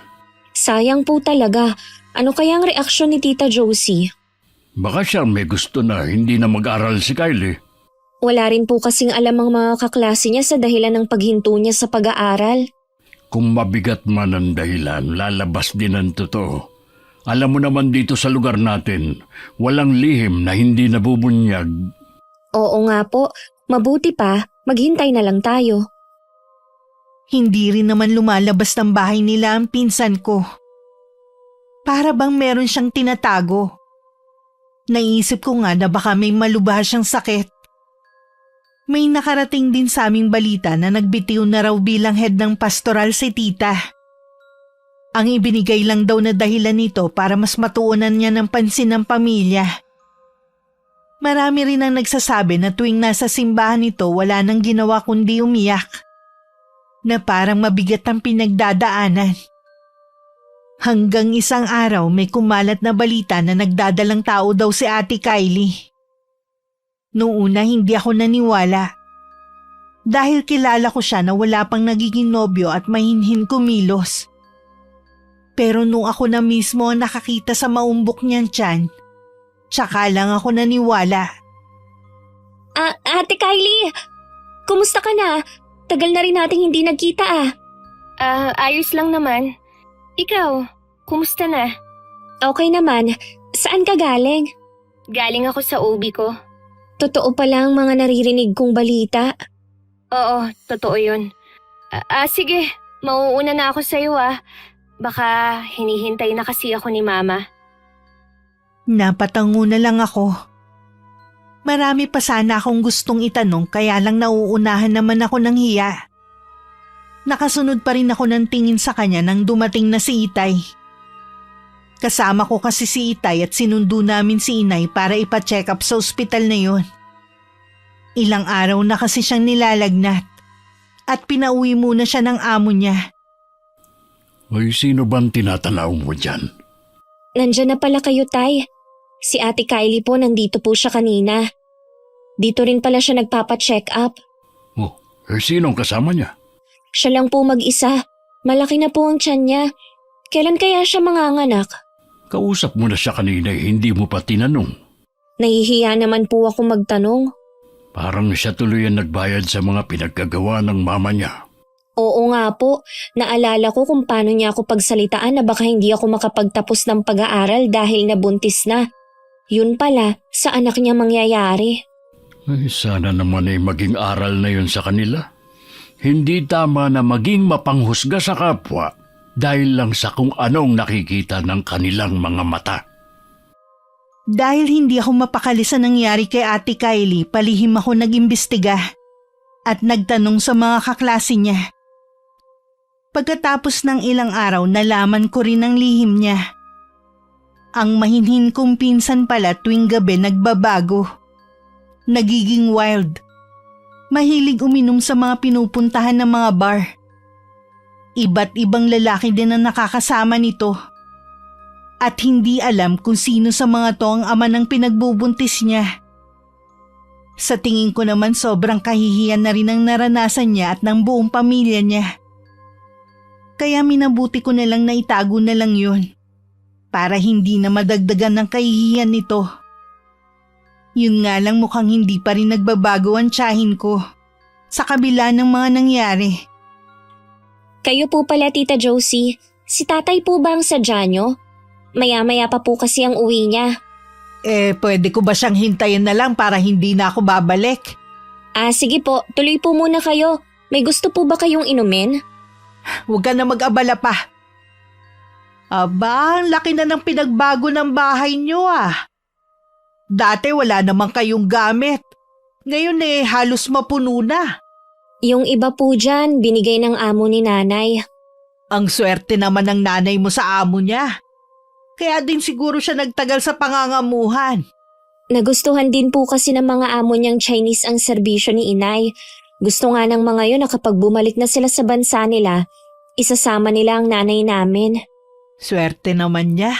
Sayang po talaga. Ano kaya ang reaksyon ni Tita Josie? Baka siya may gusto na hindi na mag-aral si Kylie. Wala rin po kasing alam ang mga kaklase niya sa dahilan ng paghinto niya sa pag-aaral. Kung mabigat man ang dahilan, lalabas din ang totoo. Alam mo naman dito sa lugar natin, walang lihim na hindi nabubunyag. Oo nga po, mabuti pa, maghintay na lang tayo. Hindi rin naman lumalabas ng bahay nila ang pinsan ko. Para bang meron siyang tinatago. Naisip ko nga na baka may malubha siyang sakit. May nakarating din sa aming balita na nagbitiw na raw bilang head ng pastoral si tita. Ang ibinigay lang daw na dahilan nito para mas matuunan niya ng pansin ng pamilya. Marami rin ang nagsasabi na tuwing nasa simbahan nito wala nang ginawa kundi umiyak. Na parang mabigat ang pinagdadaanan. Hanggang isang araw may kumalat na balita na nagdadalang tao daw si Ate Kylie. Noong una hindi ako naniwala. Dahil kilala ko siya na wala pang nagiging nobyo at mahinhin kumilos. Pero nung ako na mismo ang nakakita sa maumbok niyang tiyan, tsaka lang ako naniwala. Ate Kylie, kumusta ka na? Tagal na rin nating hindi nagkita Ayos lang naman. Ikaw, kumusta na? Okay naman. Saan ka galing? Galing ako sa OB ko. Totoo pala ang mga naririnig kong balita. Oo, totoo yun. Sige, mauuna na ako sa'yo Baka hinihintay na kasi ako ni Mama. Napatango na lang ako. Marami pa sana akong gustong itanong kaya lang nauunahan naman ako ng hiya. Nakasunod pa rin ako ng tingin sa kanya nang dumating na si Itay. Kasama ko kasi si Itay at sinundo namin si Inay para ipa-check up sa ospital na yun. Ilang araw na kasi siyang nilalagnat at pinauwi muna siya ng amo niya. Ay, sino bang tinatanaw mo dyan? Nandyan na pala kayo, Tay. Si Ate Kylie po nandito po siya kanina. Dito rin pala siya nagpapa-check up. Oh, sinong kasama niya? Siya lang po mag-isa. Malaki na po ang tiyan niya. Kailan kaya siya manganganak? Kausap mo na siya kanina, hindi mo pa tinanong. Nahihiya naman po ako magtanong. Parang siya tuloy ang nagbayad sa mga pinagkagawa ng mama niya. Oo nga po, naalala ko kung paano niya ako pagsalitaan na baka hindi ako makapagtapos ng pag-aaral dahil nabuntis na. Yun pala, sa anak niya mangyayari. Ay, sana naman ay maging aral na yun sa kanila. Hindi tama na maging mapanghusga sa kapwa dahil lang sa kung anong nakikita ng kanilang mga mata. Dahil hindi ako mapakali sa nangyari kay Ate Kylie, palihim ako nag-imbestiga at nagtanong sa mga kaklase niya. Pagkatapos ng ilang araw, nalaman ko rin ang lihim niya. Ang mahinhin kong pinsan pala tuwing gabi nagbabago. Nagiging wild. Mahilig uminom sa mga pinupuntahan ng mga bar. Iba't ibang lalaki din ang nakakasama nito. At hindi alam kung sino sa mga to ang ama ng pinagbubuntis niya. Sa tingin ko naman sobrang kahihiyan na rin ang naranasan niya at ng buong pamilya niya. Kaya minabuti ko na lang na itago na lang yun. Para hindi na madagdagan ng kahihiyan nito. Yun nga lang mukhang hindi pa rin nagbabago ang tiyahin ko. Sa kabila ng mga nangyari. Kayo po pala, Tita Josie. Si tatay po ba ang sadya nyo? Maya-maya pa po kasi ang uwi niya. Pwede ko ba siyang hintayin na lang para hindi na ako babalik? Sige po, tuloy po muna kayo. May gusto po ba kayong inumin? Huwag ka na mag-abala pa. Aba, ang laki na ng pinagbago ng bahay niyo Dati wala namang kayong gamit. Ngayon halos mapuno na. Yung iba po dyan, binigay ng amo ni nanay. Ang swerte naman ng nanay mo sa amo niya. Kaya din siguro siya nagtagal sa pangangamuhan. Nagustuhan din po kasi ng mga amo niyang Chinese ang serbisyo ni inay. Gusto nga ng mga yun na kapag bumalik na sila sa bansa nila, isasama nila ang nanay namin. Swerte naman niya.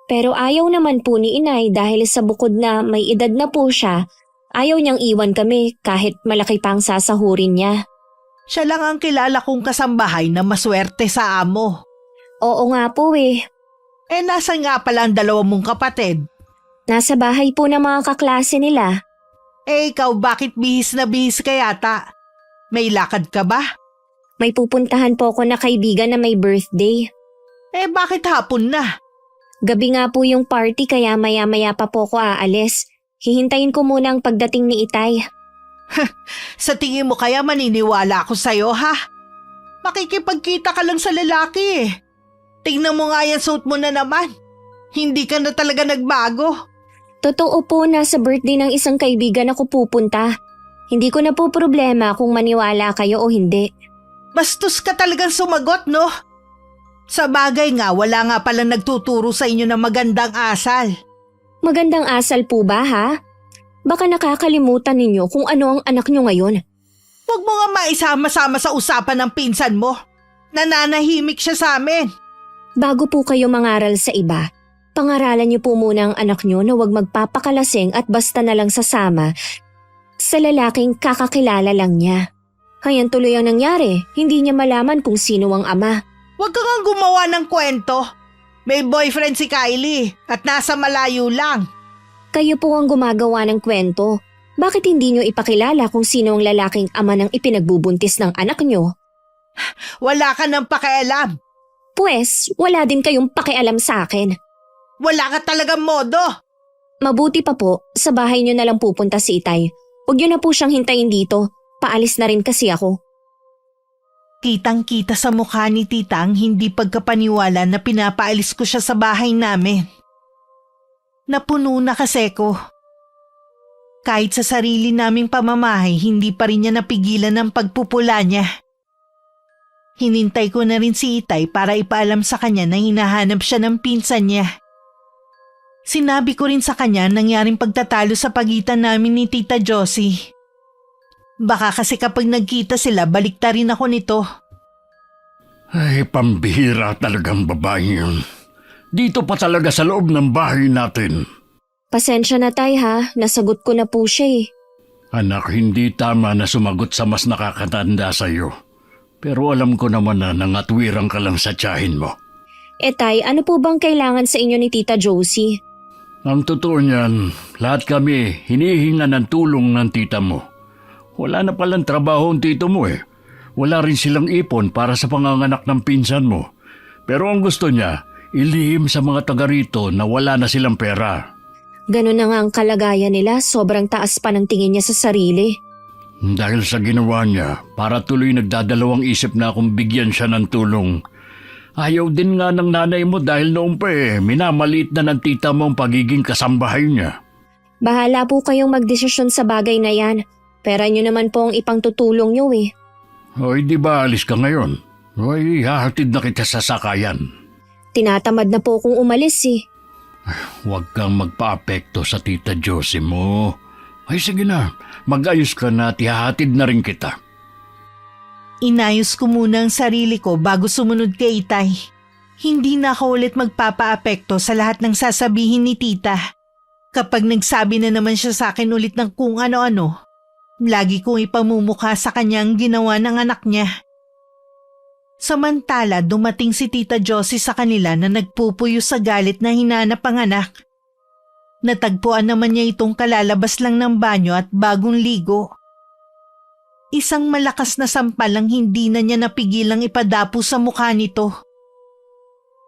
Pero ayaw naman po ni inay dahil sa bukod na may edad na po siya, ayaw niyang iwan kami kahit malaki pa ang sasahurin niya. Siya lang ang kilala kong kasambahay na maswerte sa amo. Oo nga po Nasaan nga pala ang dalawa mong kapatid? Nasa bahay po ng mga kaklase nila. Ikaw bakit bihis na bihis ka yata? May lakad ka ba? May pupuntahan po ako na kaibigan na may birthday. Bakit hapon na? Gabi nga po yung party kaya maya-maya pa po ko aalis. Hihintayin ko muna ang pagdating ni Itay. Sa tingin mo kaya maniniwala ako sa'yo Makikipagkita ka lang sa lalaki Tingnan mo nga yan suot mo na naman. Hindi ka na talaga nagbago. Totoo po, nasa birthday ng isang kaibigan ako pupunta. Hindi ko na po problema kung maniwala kayo o hindi. Bastos ka talagang sumagot, no? Sa bagay nga, wala nga palang nagtuturo sa inyo ng magandang asal. Magandang asal po ba, ha? Baka nakakalimutan ninyo kung ano ang anak nyo ngayon. Huwag mo nga maisama-sama sa usapan ng pinsan mo. Nananahimik siya sa amin. Bago po kayo mangaral sa iba, pangaralan niyo po muna ang anak nyo na huwag magpapakalasing at basta na lang sasama sa lalaking kakakilala lang niya. Hayan tuloy ang nangyari, hindi niya malaman kung sino ang ama. Huwag ka nga gumawa ng kwento. May boyfriend si Kylie at nasa malayo lang. Kayo po ang gumagawa ng kwento. Bakit hindi niyo ipakilala kung sino ang lalaking ama ng ipinagbubuntis ng anak nyo? Wala ka nang pakialam. Pwes, wala din kayong pakialam sa akin. Wala ka talagang modo. Mabuti pa po, sa bahay niyo na lang pupunta si Itay. Huwag niyo na po siyang hintayin dito. paalis na rin kasi ako. Kitang-kita sa mukha ni tita ang hindi pagkapaniwala na pinapaalis ko siya sa bahay namin. Napuno na kasi ko. Kahit sa sarili naming pamamahay, hindi pa rin niya napigilan ang pagpupula niya. Hinintay ko na rin si Itay para ipaalam sa kanya na hinahanap siya ng pinsan niya. Sinabi ko rin sa kanya nangyaring pagtatalo sa pagitan namin ni Tita Josie. Baka kasi kapag nagkita sila, baliktarin ako nito. Ay, pambihira talagang babae yun. Dito pa talaga sa loob ng bahay natin. Pasensya na tay ha, nasagot ko na po siya eh. Anak, hindi tama na sumagot sa mas nakakatanda sa'yo. Pero alam ko naman na nangatwirang ka lang sa tiyahin mo. Tay, ano po bang kailangan sa inyo ni Tita Josie? Ang totoo niyan, lahat kami hinihinga ng tulong ng tita mo. Wala na palang trabaho ang tito mo eh. Wala rin silang ipon para sa panganganak ng pinsan mo. Pero ang gusto niya, ilihim sa mga taga rito na wala na silang pera. Ganun na nga ang kalagayan nila, sobrang taas pa ng tingin niya sa sarili. Dahil sa ginawa niya, para tuloy nagdadalawang isip na akong bigyan siya ng tulong. Ayaw din nga ng nanay mo dahil noon pa minamaliit na ng tita mo ang pagiging kasambahay niya. Bahala po kayong magdesisyon sa bagay na yan. Pera niyo naman po ang ipangtutulong niyo eh. Hoy, di ba alis ka ngayon? Hoy, hahatid na kita sa sakayan. Tinatamad na po akong umalis eh. Huwag kang magpa-apekto sa tita Josie mo. Ay sige na, mag-ayos ka na at ihahatid na rin kita. Inayos ko muna ang sarili ko bago sumunod kay Itay. Hindi na ako ulit magpapa-apekto sa lahat ng sasabihin ni tita. Kapag nagsabi na naman siya sa akin ulit ng kung ano-ano, lagi kong ipamumukha sa kanya ang ginawa ng anak niya. Samantala, dumating si Tita Josie sa kanila na nagpupuyo sa galit na hinanap ang anak. Natagpuan naman niya itong kalalabas lang ng banyo at bagong ligo. Isang malakas na sampal ang hindi na niya napigilang ipadapo sa mukha nito.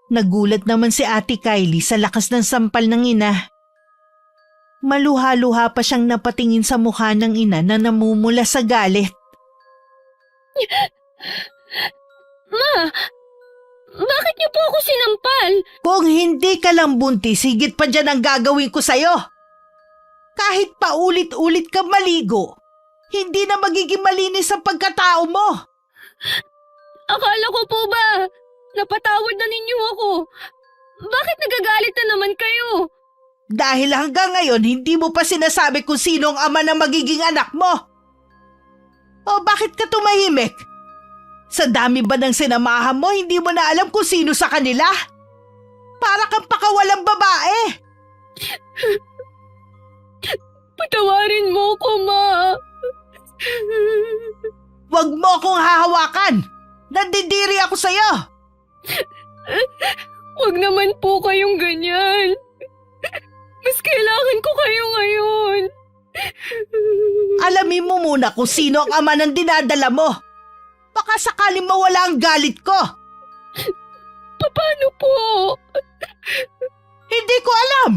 Nagulat naman si Ate Kylie sa lakas ng sampal ng ina. Maluha-luha pa siyang napatingin sa mukha ng ina na namumula sa galit. Ma, bakit niyo po ako sinampal? Kung hindi ka lang buntis, higit pa dyan ang gagawin ko sa'yo. Kahit paulit-ulit ka maligo, hindi na magiging malinis ang pagkatao mo. Akala ko po ba, napatawad na ninyo ako. Bakit nagagalit na naman kayo? Dahil hanggang ngayon, hindi mo pa sinasabi kung sino ang ama ng magiging anak mo. O bakit ka tumahimik? Sa dami ba ng sinamahan mo, hindi mo na alam kung sino sa kanila? Para kang pakawalang babae. Patawarin mo ko, Ma. Huwag mo akong hahawakan. Nandidiri ako sa'yo. Huwag naman po kayong ganyan. Mas kailangan ko kayo ngayon. Alamin mo muna kung sino ang ama ng dinadala mo. Baka sakaling mawala ang galit ko. Paano po? Hindi ko alam.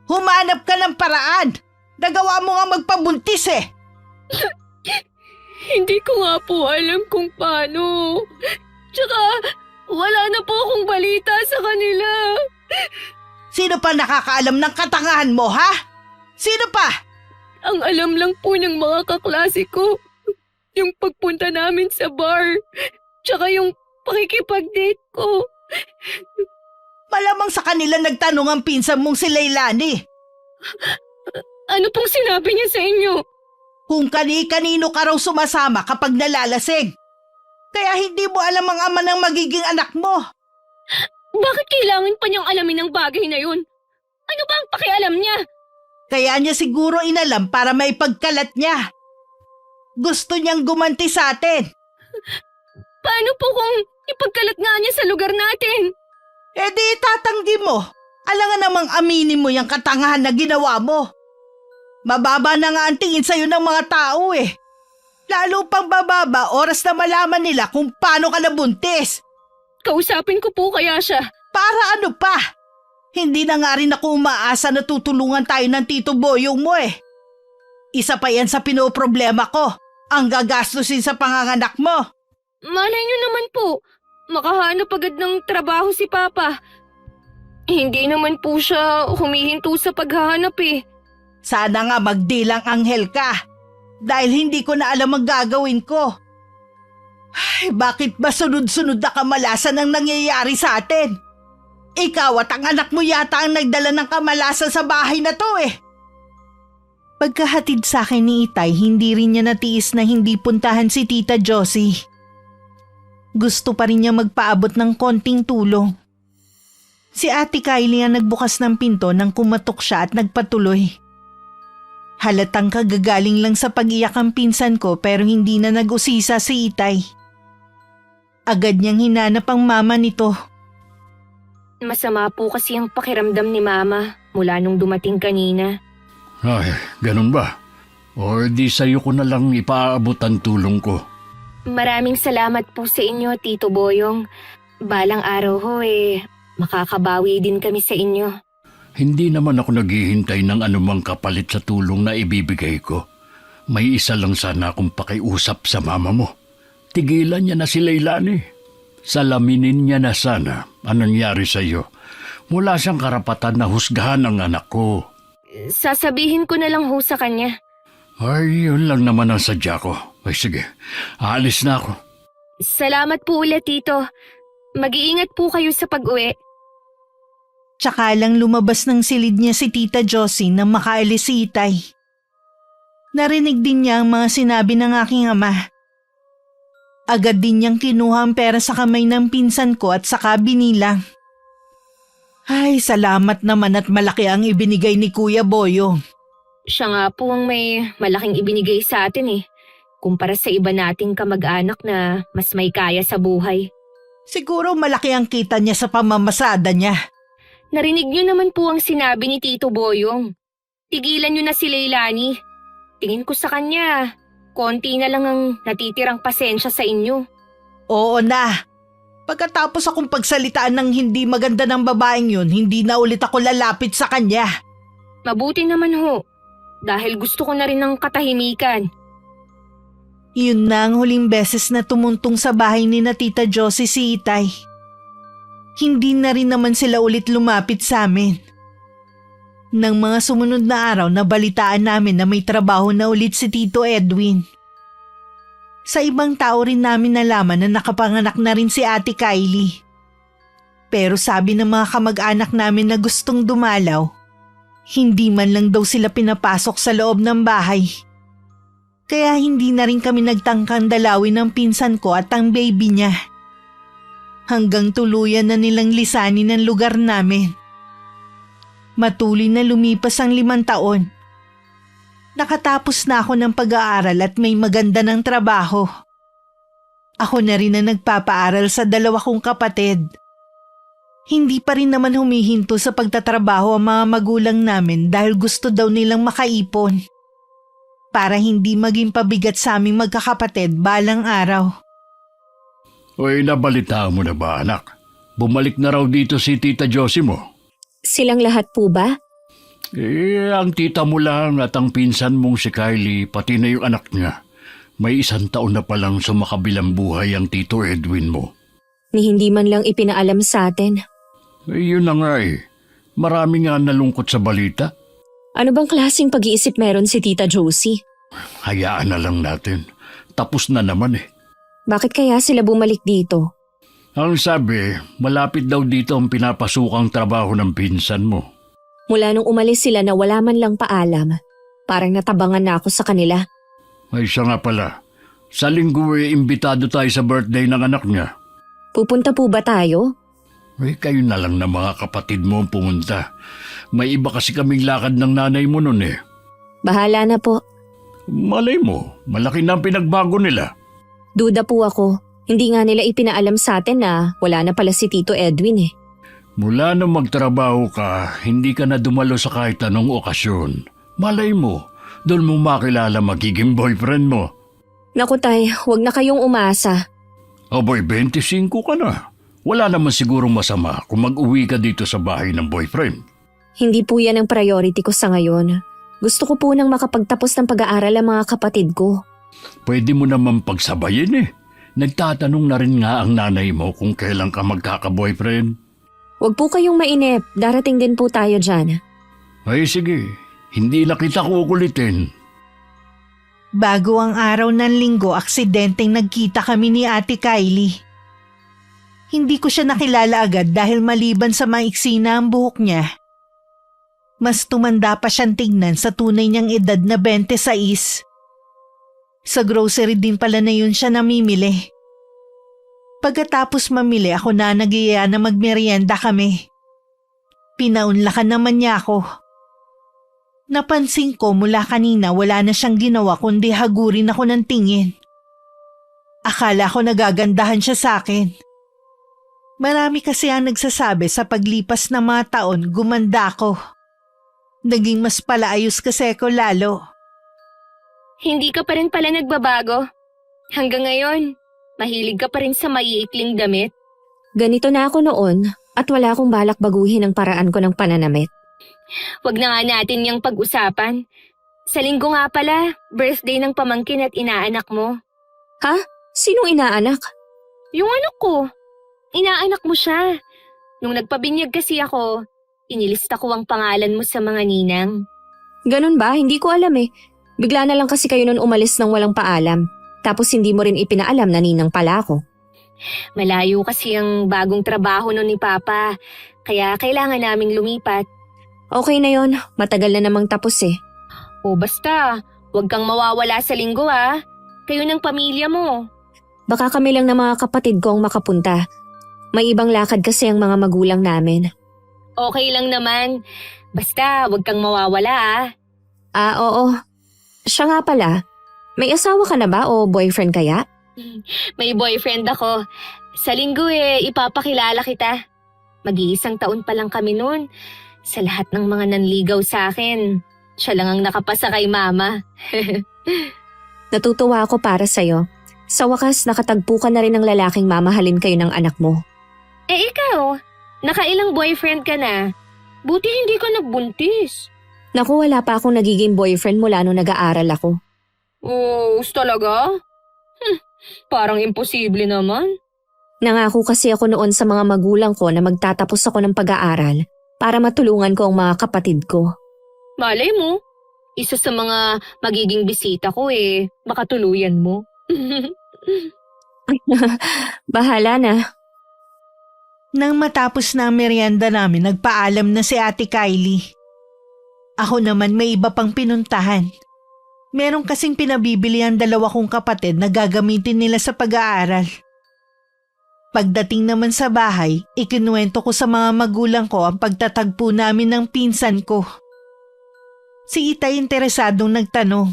Humanap ka ng paraan. Nagawa mo nga magpabuntis eh. Hindi ko nga po alam kung paano. Tsaka, wala na po akong balita sa kanila. Sino pa nakakaalam ng katangahan mo, ha? Sino pa? Ang alam lang po ng mga kaklase ko, yung pagpunta namin sa bar, tsaka yung pakikipag-date ko. Malamang sa kanila nagtanong ang pinsan mong si Leilani. Ano pong sinabi niya sa inyo? Kung kani-kanino ka raw sumasama kapag nalalasing. Kaya hindi mo alam ang ama ng magiging anak mo. Bakit kailangan pa niyang alamin ang bagay na yun? Ano ba ang pakialam niya? Kaya niya siguro inalam para maipagkalat niya. Gusto niyang gumanti sa atin. Paano po kung ipagkalat nga niya sa lugar natin? E di tatanggi mo. Alangan namang aminin mo yung katangahan na ginawa mo. Mababa na nga ang tingin sa'yo ng mga tao eh. Lalo pang bababa oras na malaman nila kung paano ka nabuntis. Kausapin ko po kaya siya. Para ano pa? Hindi na nga rin ako umaasa na tutulungan tayo ng Tito Boyong mo eh. Isa pa yan sa pinoproblema ko. Ang gagastusin sa panganganak mo. Malay nyo naman po, makahanap agad ng trabaho si Papa. Hindi naman po siya humihinto sa paghahanap eh. Sana nga magdilang anghel ka. Dahil hindi ko na alam ang gagawin ko. Ay, bakit ba sunod-sunod na kamalasan ang nangyayari sa atin? Ikaw at ang anak mo yata ang nagdala ng kamalasan sa bahay na to eh. Pagkahatid sa akin ni Itay, hindi rin niya natiis na hindi puntahan si Tita Josie. Gusto pa rin niya magpaabot ng konting tulong. Si Ate Kylie ang nagbukas ng pinto nang kumatok siya at nagpatuloy. Halatang kagagaling lang sa pag-iyak ang pinsan ko pero hindi na nag-usisa si Itay. Agad niyang hinanap ang mama nito. Masama po kasi ang pakiramdam ni Mama mula nung dumating kanina. Ay, ganun ba? O di sa'yo ko na lang ipaabot ang tulong ko. Maraming salamat po sa inyo, Tito Boyong. Balang araw ho makakabawi din kami sa inyo. Hindi naman ako naghihintay ng anumang kapalit sa tulong na ibibigay ko. May isa lang sana akong pakiusap sa mama mo. Tigilan niya na si Leilani. Salaminin niya na sana ang nangyari sa iyo. Wala siyang karapatan na husgahan ang anak ko. Sasabihin ko na lang ho sa kanya. Ay, yun lang naman ang sadya ko. Ay sige, aalis na ako. Salamat po ulit, Tito. Mag-iingat po kayo sa pag-uwi. Tsaka lang lumabas ng silid niya si Tita Josie nang makaalis si Itay. Narinig din niya ang mga sinabi ng aking ama. Agad din niyang kinuha ang pera sa kamay ng pinsan ko at saka binilang. Ay, salamat naman at malaki ang ibinigay ni Kuya Boyong. Siya nga po ang may malaking ibinigay sa atin kumpara sa iba nating kamag-anak na mas may kaya sa buhay. Siguro malaki ang kita niya sa pamamasada niya. Narinig niyo naman po ang sinabi ni Tito Boyong. Tigilan niyo na si Leilani. Tingin ko sa kanya, konti na lang ang natitirang pasensya sa inyo. Oo na. Pagkatapos akong pagsalitaan ng hindi maganda ng babaeng yun, hindi na ulit ako lalapit sa kanya. Mabuti naman ho, dahil gusto ko na rin ng katahimikan. Yun na ang huling beses na tumuntong sa bahay ni na Tita Josie si Itay. Hindi na rin naman sila ulit lumapit sa amin. Nang mga sumunod na araw nabalitaan namin na may trabaho na ulit si Tito Edwin. Sa ibang tao rin namin nalaman na nakapanganak na rin si Ate Kylie. Pero sabi ng mga kamag-anak namin na gustong dumalaw, hindi man lang daw sila pinapasok sa loob ng bahay. Kaya hindi na rin kami nagtangkang dalawin ng pinsan ko at ang baby niya. Hanggang tuluyan na nilang lisanin ang lugar namin. Matuloy na lumipas ang 5 taon. Nakatapos na ako ng pag-aaral at may maganda ng trabaho. Ako na rin ang nagpapaaral sa 2 kong kapatid. Hindi pa rin naman humihinto sa pagtatrabaho ang mga magulang namin dahil gusto daw nilang makaipon. Para hindi maging pabigat sa aming magkakapatid balang araw. Oy, nabalitaan mo na ba anak? Bumalik na raw dito si Tita Josie mo. Silang lahat po ba? Ang tita mo lang at ang pinsan mong si Kylie, pati na yung anak niya. May 1 taon na palang sumakabilang buhay ang Tito Edwin mo. Ni hindi man lang ipinaalam sa atin. Yun na nga Marami nga nalungkot sa balita. Ano bang klaseng pag-iisip meron si Tita Josie? Hayaan na lang natin. Tapos na naman Bakit kaya sila bumalik dito? Ang sabi, malapit daw dito ang pinapasukang trabaho ng pinsan mo. Mula nung umalis sila na wala man lang paalam, parang natabangan na ako sa kanila. Ay siya nga pala, sa linggo imbitado tayo sa birthday ng anak niya. Pupunta po ba tayo? Kayo na lang na mga kapatid mo ang pumunta. May iba kasi kaming lakad ng nanay mo nun Bahala na po. Malay mo, malaki na ang pinagbago nila. Duda po ako. Hindi nga nila ipinaalam sa atin na wala na pala si Tito Edwin Mula nung magtrabaho ka, hindi ka na dumalo sa kahit anong okasyon. Malay mo, doon mo makilala magiging boyfriend mo. Naku tay, huwag na kayong umasa. Aboy, 25 ka na. Wala naman sigurong masama kung mag-uwi ka dito sa bahay ng boyfriend. Hindi po yan ang priority ko sa ngayon. Gusto ko po nang makapagtapos ng pag-aaral ang mga kapatid ko. Pwede mo naman pagsabayin eh. Nagtatanong na rin nga ang nanay mo kung kailan ka magkaka-boyfriend. Huwag po kayong mainip, darating din po tayo dyan. Ay sige, hindi na kita kukulitin. Bago ang araw ng linggo, aksidenteng nagkita kami ni Ate Kylie. Hindi ko siya nakilala agad dahil maliban sa maiksi na ang buhok niya, mas tumanda pa siyang tignan sa tunay niyang edad na 26. Sa grocery din pala na yun siya namimili. Pagkatapos mamili ako na nag-iaya na magmerienda kami. Pinaunlakan naman niya ako. Napansin ko mula kanina wala na siyang ginawa kundi hagurin ako ng tingin. Akala ko nagagandahan siya sa akin. Marami kasi ang nagsasabi sa paglipas ng mga taon gumanda ako. Naging mas palaayos kasi ako lalo. Hindi ka pa rin pala nagbabago. Hanggang ngayon, mahilig ka pa rin sa maiikling damit. Ganito na ako noon at wala akong balak baguhin ang paraan ko ng pananamit. Wag na nga natin yung pag-usapan. Sa linggo nga pala, birthday ng pamangkin at inaanak mo. Ha? Sinong inaanak? Yung anak ko. Inaanak mo siya. Nung nagpabinyag kasi ako, inilista ko ang pangalan mo sa mga ninang. Ganun ba? Hindi ko alam eh. Bigla na lang kasi kayo nun umalis ng walang paalam. Tapos hindi mo rin ipinaalam na ninang pala ako. Malayo kasi ang bagong trabaho nun ni Papa, kaya kailangan naming lumipat. Okay na yon, matagal na namang tapos eh. O basta, huwag kang mawawala sa linggo ha. Kayo ng pamilya mo. Baka kami lang ng mga kapatid ko ang makapunta. May ibang lakad kasi ang mga magulang namin. Okay lang naman. Basta, huwag kang mawawala ah. Oo. Siya nga pala, may asawa ka na ba o boyfriend kaya? May boyfriend ako. Sa linggo ipapakilala kita. Mag-iisang taon pa lang kami noon. Sa lahat ng mga nanligaw sa akin, siya lang ang nakapasa kay Mama. Natutuwa ako para sa'yo. Sa wakas, nakatagpo ka na rin ng lalaking mamahalin kayo ng anak mo. Ikaw, nakailang boyfriend ka na? Buti hindi ka nagbuntis. Naku, wala pa akong nagiging boyfriend mula nung nag-aaral ako. Oh, talaga? Parang imposible naman. Nangako kasi ako noon sa mga magulang ko na magtatapos ako ng pag-aaral para matulungan ko ang mga kapatid ko. Malay mo, isa sa mga magiging bisita ko makatuluyan mo. Bahala na. Nang matapos na ang merienda namin, nagpaalam na si Ate Kylie. Ako naman may iba pang pinuntahan. Meron kasing pinabibili ang dalawa kong kapatid na gagamitin nila sa pag-aaral. Pagdating naman sa bahay, ikinuwento ko sa mga magulang ko ang pagtatagpo namin ng pinsan ko. Si Itay interesadong nagtanong.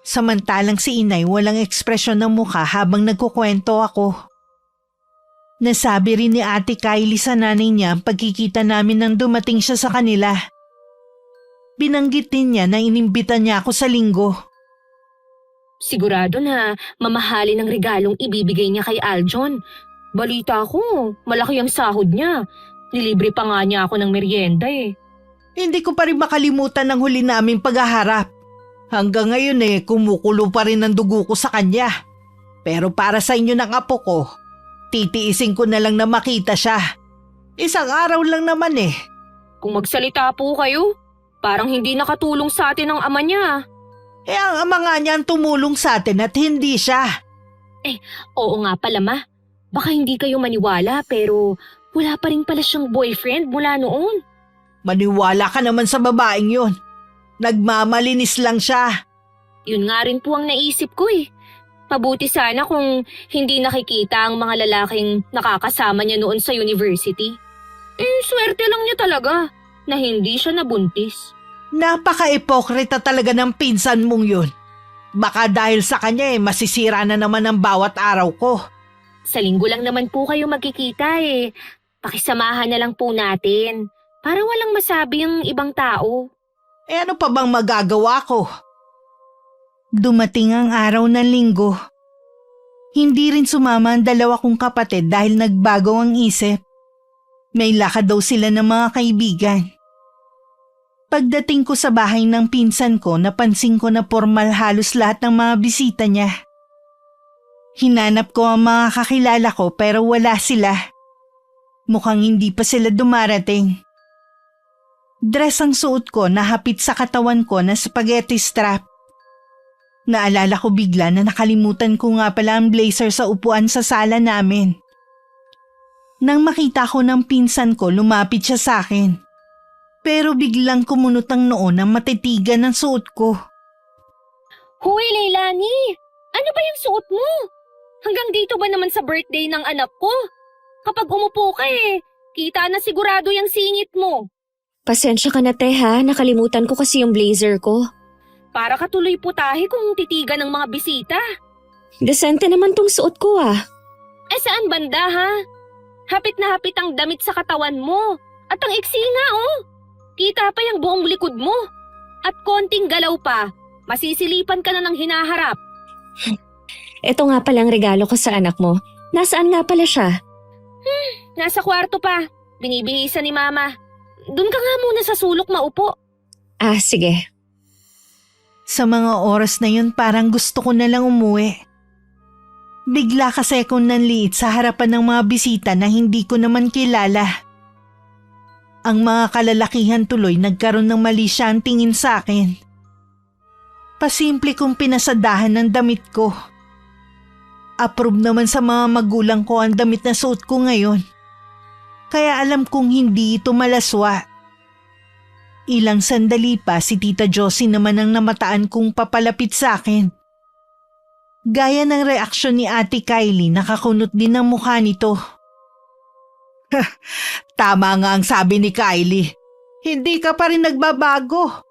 Samantalang si Inay walang ekspresyon ng mukha habang nagkukwento ako. Nasabi rin ni Ate Kylie sa nanay niya ang pagkikita namin nang dumating siya sa kanila. Binanggit din niya na inimbita niya ako sa linggo. Sigurado na mamahalin ang regalong ibibigay niya kay Aljon. Balita ko, malaki ang sahod niya. Nilibre pa nga niya ako ng merienda Hindi ko pa rin makalimutan ang huli naming paghaharap. Hanggang ngayon kumukulo pa rin ang dugo ko sa kanya. Pero para sa inyo ng apo ko, titiisin ko na lang na makita siya. Isang araw lang naman Kung magsalita po kayo, parang hindi nakatulong sa atin ang ama niya. Ang ama nga niya ang tumulong sa atin at hindi siya. Oo nga pala ma. Baka hindi kayo maniwala pero wala pa rin pala siyang boyfriend mula noon. Maniwala ka naman sa babaeng yun. Nagmamalinis lang siya. Yun nga rin po ang naisip ko Mabuti sana kung hindi nakikita ang mga lalaking nakakasama niya noon sa university. Swerte lang niya talaga na hindi siya nabuntis. Napaka-ipokrita talaga ng pinsan mong yun. Baka dahil sa kanya masisira na naman ang bawat araw ko. Sa linggo lang naman po kayo magkikita Pakisamahan na lang po natin para walang masabi ang ibang tao. Ano pa bang magagawa ko? Dumating ang araw ng linggo. Hindi rin sumama ang dalawa kong kapatid dahil nagbago ang isip. May lakad daw sila ng mga kaibigan. Pagdating ko sa bahay ng pinsan ko, napansin ko na formal halos lahat ng mga bisita niya. Hinanap ko ang mga kakilala ko pero wala sila. Mukhang hindi pa sila dumarating. Dress ang suot ko na hapit sa katawan ko na spaghetti strap. Naalala ko bigla na nakalimutan ko nga pala ang blazer sa upuan sa sala namin. Nang makita ko ng pinsan ko, lumapit siya sa akin. Pero biglang kumunot ang noo ng matitigan ng suot ko. Hoy, Leilani! Ano ba yung suot mo? Hanggang dito ba naman sa birthday ng anak ko? Kapag umupo ka kita na sigurado yung singit mo. Pasensya ka na, te, ha? Nakalimutan ko kasi yung blazer ko. Para ka tuloy putahe kung titigan ng mga bisita. Desente naman tong suot ko, ah. Saan banda, ha? Hapit na hapit ang damit sa katawan mo. At ang iksi nga, oh. Kita pa yung buong likod mo. At konting galaw pa, masisilipan ka na ng hinaharap. Ito nga palang regalo ko sa anak mo. Nasaan nga pala siya? Nasa kwarto pa. Binibihisan ni Mama. Doon ka nga muna sa sulok maupo. Ah, sige. Sa mga oras na yun parang gusto ko na lang umuwi. Bigla kasi akong nanliit sa harapan ng mga bisita na hindi ko naman kilala. Ang mga kalalakihan tuloy nagkaroon ng mali siyang tingin sa akin. Pasimple kong pinasadahan ng damit ko. Approve naman sa mga magulang ko ang damit na suot ko ngayon. Kaya alam kong hindi ito malaswa. Ilang sandali pa si Tita Josie naman ang namataan kong papalapit sa akin. Gaya ng reaksyon ni Ate Kylie, nakakunot din ang mukha nito. Tama nga ang sabi ni Kylie. Hindi ka pa rin nagbabago.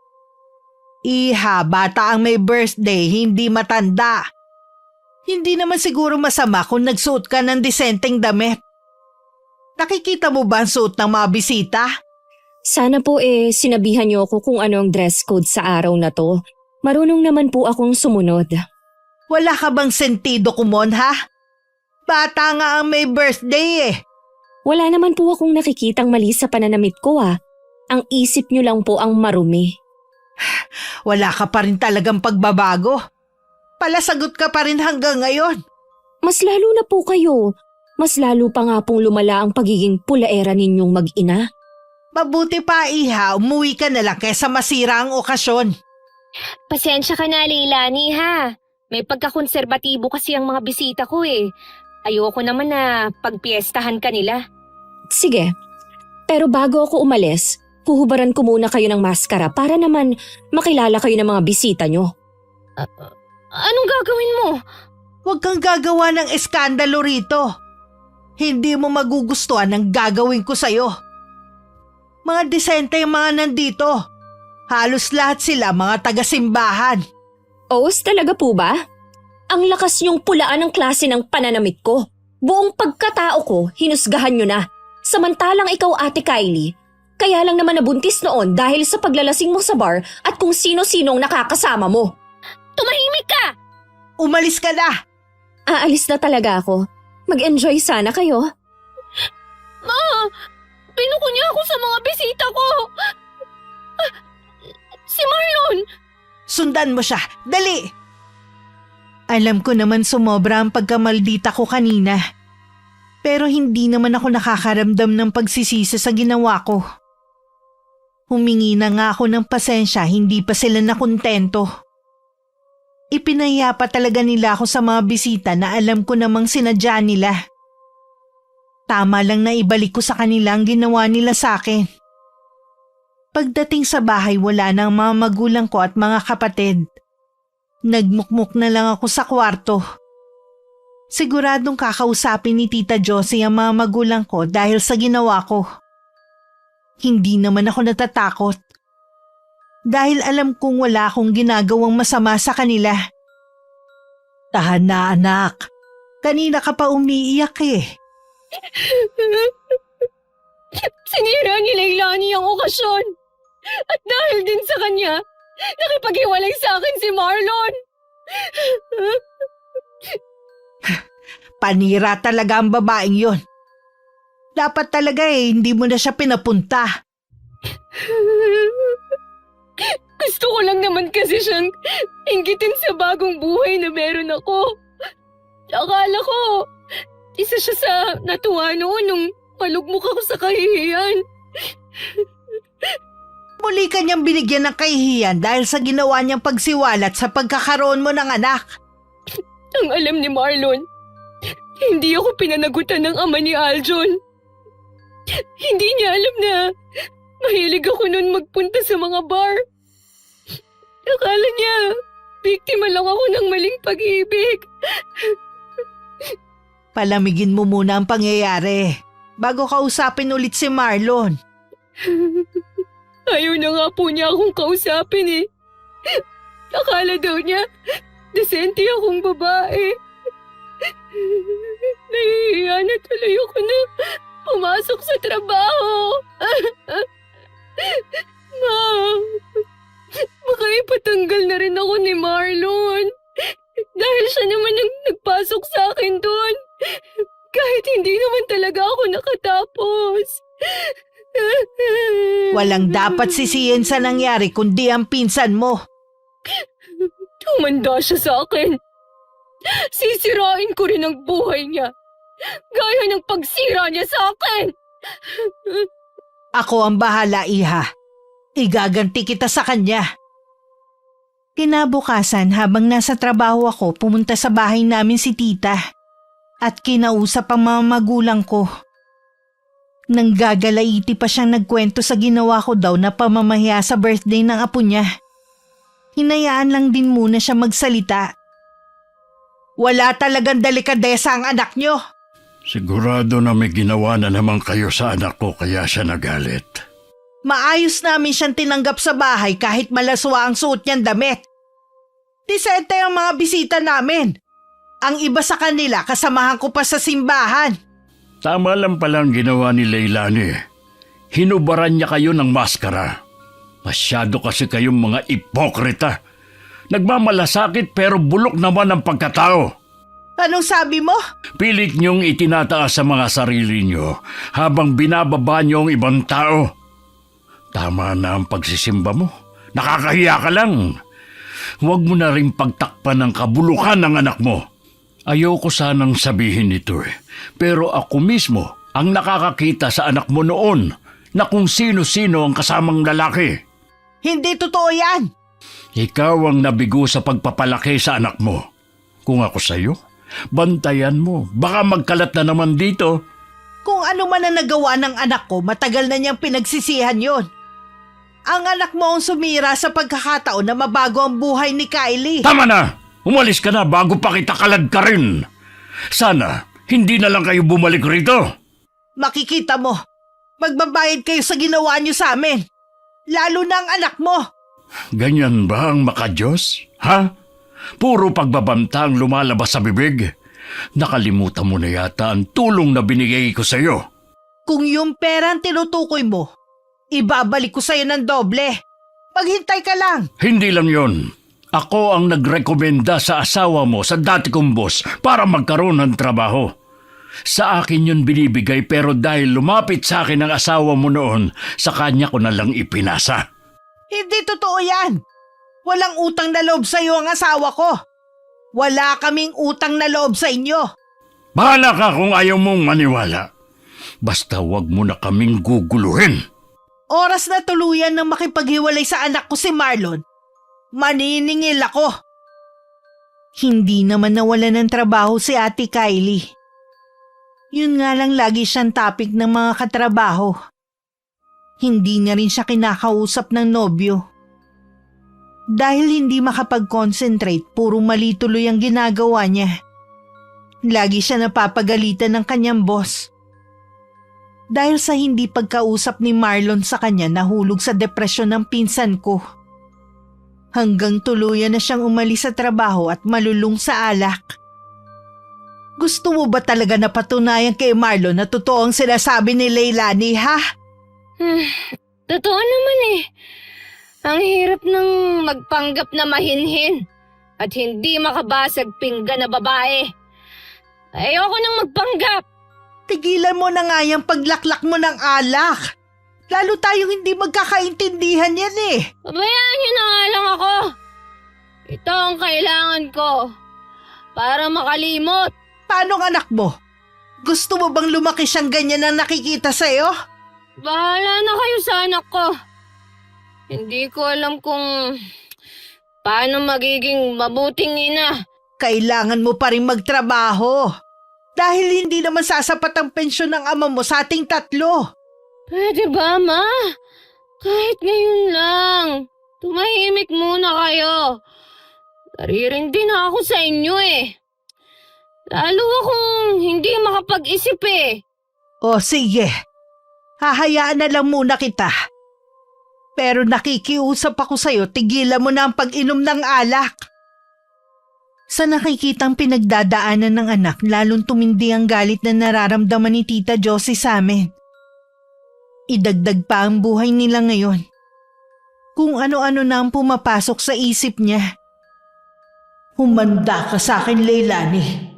Iha, bata ang may birthday, hindi matanda. Hindi naman siguro masama kung nagsuot ka ng disenteng damit. Nakikita mo ba ang suot ng mga bisita? Sana po sinabihan niyo ako kung ano ang dress code sa araw na to. Marunong naman po akong sumunod. Wala ka bang sentido, kumon, ha? Bata nga ang may birthday Wala naman po akong nakikitang mali sa pananamit ko, ah. Ang isip niyo lang po ang marumi. Wala ka pa rin talagang pagbabago. Palasagot ka pa rin hanggang ngayon. Mas lalo na po kayo. Mas lalo pa nga pong lumala ang pagiging pulaera ninyong mag-ina. Mabuti pa, Iha, umuwi ka na lang kaysa masira ang okasyon. Pasensya ka na, Leilani, ha? May pagkakonserbatibo kasi ang mga bisita ko Ayoko naman na pagpiestahan ka nila. Sige, pero bago ako umalis, huhubaran ko muna kayo ng maskara para naman makilala kayo ng mga bisita nyo. Anong gagawin mo? Huwag kang gagawa ng eskandalo rito. Hindi mo magugustuhan ang gagawin ko sa'yo. Mga disente yung mga nandito. Halos lahat sila mga taga-simbahan. Os, talaga po ba? Ang lakas niyong pulaan ng klase ng pananamit ko. Buong pagkatao ko, hinusgahan niyo na. Samantalang ikaw, Ate Kylie, kaya lang naman nabuntis noon dahil sa paglalasing mo sa bar at kung sino-sinong nakakasama mo. Tumahimik ka! Umalis ka na! Aalis na talaga ako. Mag-enjoy sana kayo. Ma! Pinuko niya ako sa mga bisita ko! Si Marlon! Sundan mo siya! Dali! Alam ko naman sumobra ang pagkamaldita ko kanina. Pero hindi naman ako nakakaramdam ng pagsisisi sa ginawa ko. Humingi na nga ako ng pasensya, hindi pa sila nakontento. Ipinaya pa talaga nila ako sa mga bisita na alam ko namang sinadya nila. Tama lang na ibalik ko sa kanila ang ginawa nila sa akin. Pagdating sa bahay, wala na ang mga magulang ko at mga kapatid. Nagmukmuk na lang ako sa kwarto. Siguradong kakausapin ni Tita Josie ang mga magulang ko dahil sa ginawa ko. Hindi naman ako natatakot. Dahil alam kong wala akong ginagawang masama sa kanila. Tahan na, anak. Kanina ka pa umiiyak Sinira ni Leilani ang okasyon. At dahil din sa kanya, nakipaghiwalay sa akin si Marlon. Panira talaga ang babaeng yon. Dapat talaga hindi mo na siya pinapunta. Gusto ko lang naman kasi siyang inggitin sa bagong buhay na meron ako. Akala ko, isa siya sa natuwa noon nung malugmok ako sa kahihiyan. Muli ka niyang binigyan ng kahihiyan dahil sa ginawa niyang pagsiwalat sa pagkakaroon mo ng anak. Ang alam ni Marlon, hindi ako pinanagutan ng ama ni Aljon. Hindi niya alam na mahilig ako noon magpunta sa mga bar. Akala niya, biktima lang ako ng maling pag-ibig. Palamigin mo muna ang pangyayari bago kausapin ulit si Marlon. Ayaw na nga po niya akong kausapin eh. Akala daw niya, desente akong babae. Nahihiya na tuloy ako na pumasok sa trabaho. Ma'am, baka ipatanggal na rin ako ni Marlon. Dahil siya naman ang nagpasok sa akin doon. Kahit hindi naman talaga ako nakatapos. Walang dapat sisihin sa nangyari kundi ang pinsan mo. Tumanda siya sa akin. Sisirain ko rin ang buhay niya. Gaya ng pagsira niya sa akin. Ako ang bahala, iha. Igaganti kita sa kanya. Kinabukasan habang nasa trabaho ako, pumunta sa bahay namin si tita at kinausap ang mga magulang ko. Nang gagalaiti pa siyang nagkwento sa ginawa ko daw na pamamahiya sa birthday ng apo niya. Hinayaan lang din muna siya magsalita. Wala talagang delikadesa ang anak niyo. Sigurado na may ginawa na naman kayo sa anak ko kaya siya nagalit. Maayos namin siyang tinanggap sa bahay kahit malaswa ang suot niyang damit. Disente ang mga bisita namin. Ang iba sa kanila kasamahan ko pa sa simbahan. Tama lang palang ginawa ni Leilani. Hinubaran niya kayo ng maskara. Masyado kasi kayong mga ipokrita. Nagmamalasakit pero bulok naman ang pagkatao. Anong sabi mo? Pilit niyong itinataas sa mga sarili niyo habang binababa niyo ang ibang tao. Tama na ang pagsisimba mo. Nakakahiya ka lang. Huwag mo na rin pagtakpan ng kabulukan ng anak mo. Ayoko sanang sabihin ito pero ako mismo ang nakakakita sa anak mo noon na kung sino-sino ang kasamang lalaki. Hindi totoo yan. Ikaw ang nabigo sa pagpapalaki sa anak mo. Kung ako sa'yo, bantayan mo. Baka magkalat na naman dito. Kung ano man ang nagawa ng anak ko, matagal na niyang pinagsisihan yon. Ang anak mo ang sumira sa pagkakataon na mabago ang buhay ni Kylie. Tama na! Umalis ka na bago pa kita kalad ka rin. Sana, hindi na lang kayo bumalik rito. Makikita mo, magbabayad kayo sa ginawa niyo sa amin. Lalo na ang anak mo. Ganyan ba ang makadiyos? Ha? Puro pagbabanta ang lumalabas sa bibig. Nakalimutan mo na yata ang tulong na binigay ko sa'yo. Kung yung pera ang tinutukoy mo, ibabalik ko sa'yo ng doble. Maghintay ka lang. Hindi lang yon. Ako ang nagrekomenda sa asawa mo sa dati kong boss para magkaroon ng trabaho. Sa akin yun binibigay pero dahil lumapit sa akin ang asawa mo noon, sa kanya ko na lang ipinasa. Hindi totoo yan. Walang utang na loob sa'yo ang asawa ko. Wala kaming utang na loob sa inyo. Bahala ka kung ayaw mong maniwala. Basta wag mo na kaming guguluhin. Oras na tuluyan ng makipaghiwalay sa anak ko si Marlon. Maniningil ako. Hindi naman nawalan ng trabaho si Ate Kylie. Yun nga lang lagi siyang topic ng mga katrabaho. Hindi na rin siya kinakausap ng nobyo. Dahil hindi makapag-concentrate, puro mali tuloy ang ginagawa niya. Lagi siya napapagalitan ng kanyang boss. Dahil sa hindi pagkausap ni Marlon sa kanya, nahulog sa depresyon ng pinsan ko. Hanggang tuluyan na siyang umalis sa trabaho at malulung sa alak. Gusto mo ba talaga na patunayan kay Marlon na totoo ang sinasabi ni Leilani, ha? Totoo naman eh. Ang hirap ng magpanggap na mahinhin at hindi makabasag pinggan na babae. Ayoko nang magpanggap. Tigilan mo na nga yung paglaklak mo ng alak. Lalo tayong hindi magkakaintindihan yan eh. Pabayaan niyo na nga lang ako. Ito ang kailangan ko para makalimot. Paano ang anak mo? Gusto mo bang lumaki siyang ganyan ang nakikita sa'yo? Bahala na kayo sa anak ko. Hindi ko alam kung paano magiging mabuting ina. Kailangan mo pa rin magtrabaho. Dahil hindi naman sasapat ang pensyon ng ama mo sa ating tatlo. Pwede ba, Ma? Kahit ngayon lang. Tumahimik muna kayo. Naririndi na ako sa inyo eh. Lalo akong hindi makapag-isip eh. O sige, hahayaan na lang muna kita. Pero nakikiusap ako sa'yo, tigilan mo na ang pag-inom ng alak. Sa nakikitang pinagdadaanan ng anak, lalong tumindi ang galit na nararamdaman ni Tita Josie sa amin. Idagdag pa ang buhay nila ngayon. Kung ano-ano na ang pumapasok sa isip niya. Humanda ka sa akin, Leilani.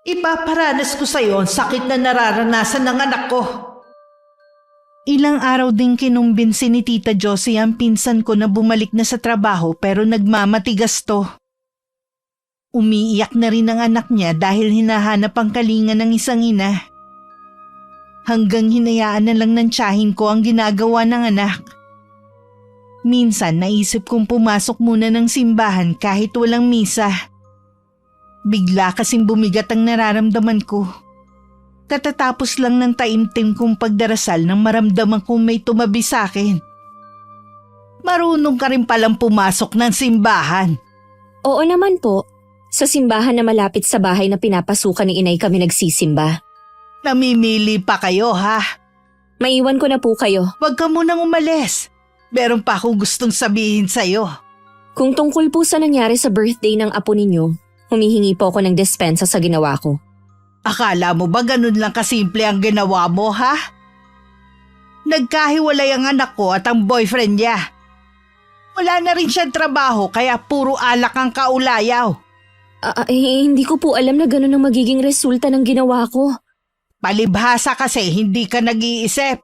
Ipaparanas ko sa'yo ang sakit na nararanasan ng anak ko. Ilang araw din kinumbinsi ni Tita Josie ang pinsan ko na bumalik na sa trabaho pero nagmamatigas to. Umiiyak na rin ang anak niya dahil hinahanap ang kalinga ng isang ina. Hanggang hinayaan na lang ng tiyahin ko ang ginagawa ng anak. Minsan naisip kong pumasok muna ng simbahan kahit walang misa. Bigla kasing bumigat ang nararamdaman ko. Katatapos lang ng taimtim kong pagdarasal nang maramdaman kong may tumabi sa akin. Marunong ka rin palang pumasok ng simbahan. Oo naman po. Sa simbahan na malapit sa bahay na pinapasukan ni inay kami nagsisimba. Namimili pa kayo ha? Maiwan ko na po kayo. Huwag ka munang umalis. Meron pa akong gustong sabihin sa'yo. Kung tungkol po sa nangyari sa birthday ng apo ninyo, humihingi po ako ng dispensa sa ginawa ko. Akala mo ba ganun lang kasimple ang ginawa mo ha? Nagkahiwalay ang anak ko at ang boyfriend niya. Wala na rin siyang trabaho kaya puro alak ang kaulayaw. Hindi ko po alam na ganun ang magiging resulta ng ginawa ko. Palibhasa kasi hindi ka nag-iisip.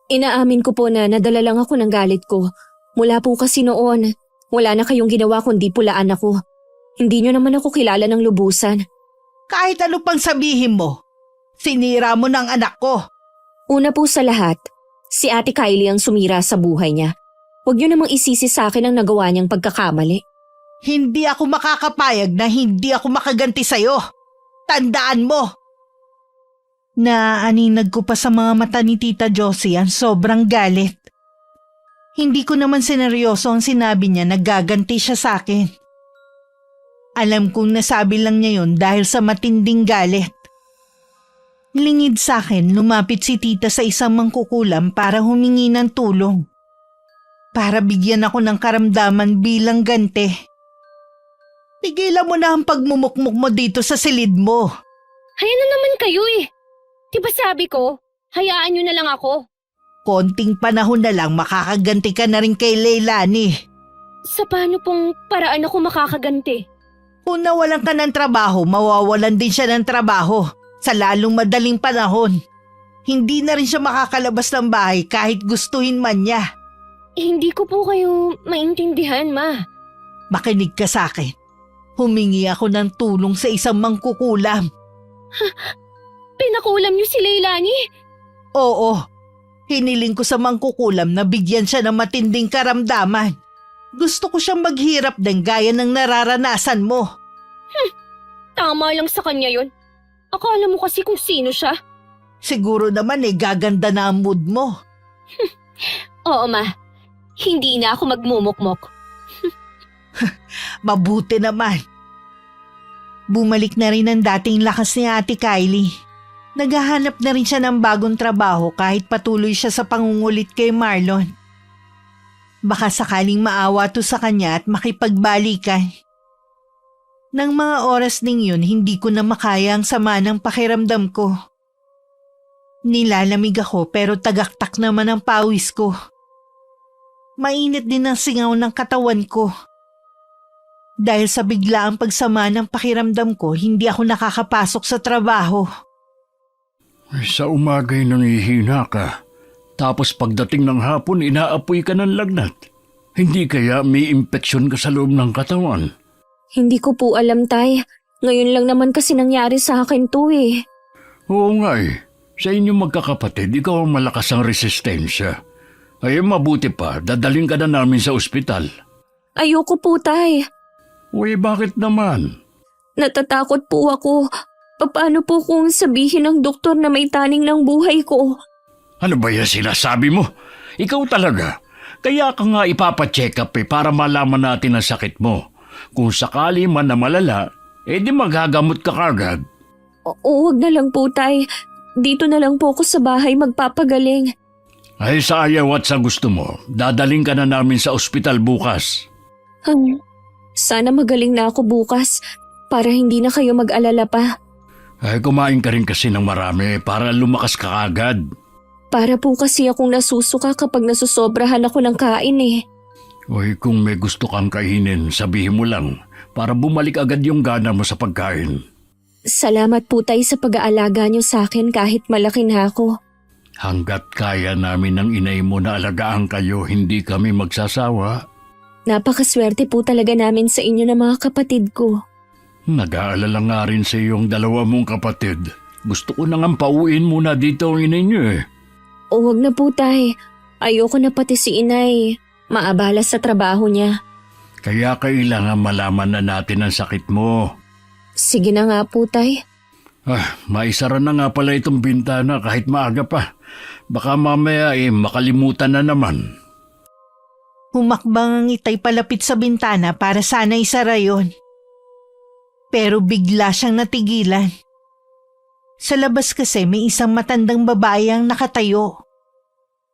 Inaamin ko po na nadala lang ako ng galit ko. Mula po kasi noon, wala na kayong ginawa kundi pulaan ako. Hindi nyo naman ako kilala ng lubusan. Kahit ano pang sabihin mo, sinira mo ng anak ko. Una po sa lahat, si Ate Kylie ang sumira sa buhay niya. Huwag nyo namang isisi sa akin ang nagawa niyang pagkakamali. Hindi ako makakapayag na hindi ako makaganti sa'yo. Tandaan mo! Naaninag ko pa sa mga mata ni Tita Josie ang sobrang galit. Hindi ko naman sineryoso ang sinabi niya na gaganti siya sa akin. Alam kong nasabi lang niya yun dahil sa matinding galit. Lingid sa akin, lumapit si Tita sa isang mangkukulam para humingi ng tulong. Para bigyan ako ng karamdaman bilang ganti. Tigilan mo na ang pagmumukmuk mo dito sa silid mo. Hayaan na naman kayo eh. Diba sabi ko, hayaan nyo na lang ako. Konting panahon na lang makakaganti ka na rin kay Leilani. Sa paano pong paraan ako makakaganti? Kung nawalan ka ng trabaho, mawawalan din siya ng trabaho sa lalong madaling panahon. Hindi na rin siya makakalabas ng bahay kahit gustuhin man niya. Hindi ko po kayo maintindihan, Ma. Makinig ka sa akin. Humingi ako ng tulong sa isang mangkukulam. Pinakulam niyo si Leilani? Oo, hiniling ko sa mangkukulam na bigyan siya ng matinding karamdaman. Gusto ko siyang maghirap din gaya ng nararanasan mo. Tama lang sa kanya yun. Akala mo kasi kung sino siya. Siguro naman gaganda na ang mood mo. Oo, Ma. Hindi na ako magmumukmok. Mabuti naman. Bumalik na rin ang dating lakas ni Ate Kylie. Naghahanap na rin siya ng bagong trabaho kahit patuloy siya sa pangungulit kay Marlon. Baka sakaling maawa to sa kanya at makipagbalikan. Nang mga oras ding yun, hindi ko na makaya ang sama ng pakiramdam ko. Nilalamig ako pero tagaktak naman ang pawis ko. Mainit din ang singaw ng katawan ko. Dahil sa biglaang pagsama ng pakiramdam ko, hindi ako nakakapasok sa trabaho. Sa umagay nangihina ka, Tapos pagdating ng hapon, inaapoy ka ng lagnat. Hindi kaya may impeksyon ka sa loob ng katawan? Hindi ko po alam, Tay. Ngayon lang naman kasi nangyari sa akin to eh. Oo nga eh. Sa inyong magkakapatid, ikaw ang malakas ang resistensya. Ay mabuti pa, dadaling ka na namin sa ospital. Ayoko po, Tay. Uy, bakit naman? Natatakot po ako. Paano po kung sabihin ng doktor na may taning ng buhay ko? Ano ba yan sinasabi mo? Ikaw talaga. Kaya ka nga ipapacheck up para malaman natin ang sakit mo. Kung sakali man na malala, di magagamot ka kagad. Wag na lang po, Tay. Dito na lang po ako sa bahay magpapagaling. Ay sa ayaw at sa gusto mo, dadaling ka na namin sa ospital bukas. Sana magaling na ako bukas para hindi na kayo mag-alala pa. Ay kumain ka rin kasi ng marami para lumakas ka agad. Para po kasi akong nasusuka kapag nasusobrahan ako ng kain eh. Uy, kung may gusto kang kainin, sabihin mo lang para bumalik agad yung gana mo sa pagkain. Salamat po, Tay, sa pag-aalaga niyo sa akin kahit malaki na ako. Hanggat kaya namin ng inay mo na alagaan kayo, hindi kami magsasawa. Napakaswerte po talaga namin sa inyo ng mga kapatid ko. Nag-aalala nga rin sa iyong dalawa mong kapatid. Gusto ko nang pauwiin muna dito ang inay niyo eh. O wag na po, Tay. Ayoko na pati si inay. Maabala sa trabaho niya. Kaya kailangan malaman na natin ang sakit mo. Sige na nga po, Tay. Maisara na nga pala itong bintana kahit maaga pa. Baka mamaya makalimutan na naman. Humakbang ang Itay palapit sa bintana para sana isara yun. Pero bigla siyang natigilan. Sa labas kasi may isang matandang babae ang nakatayo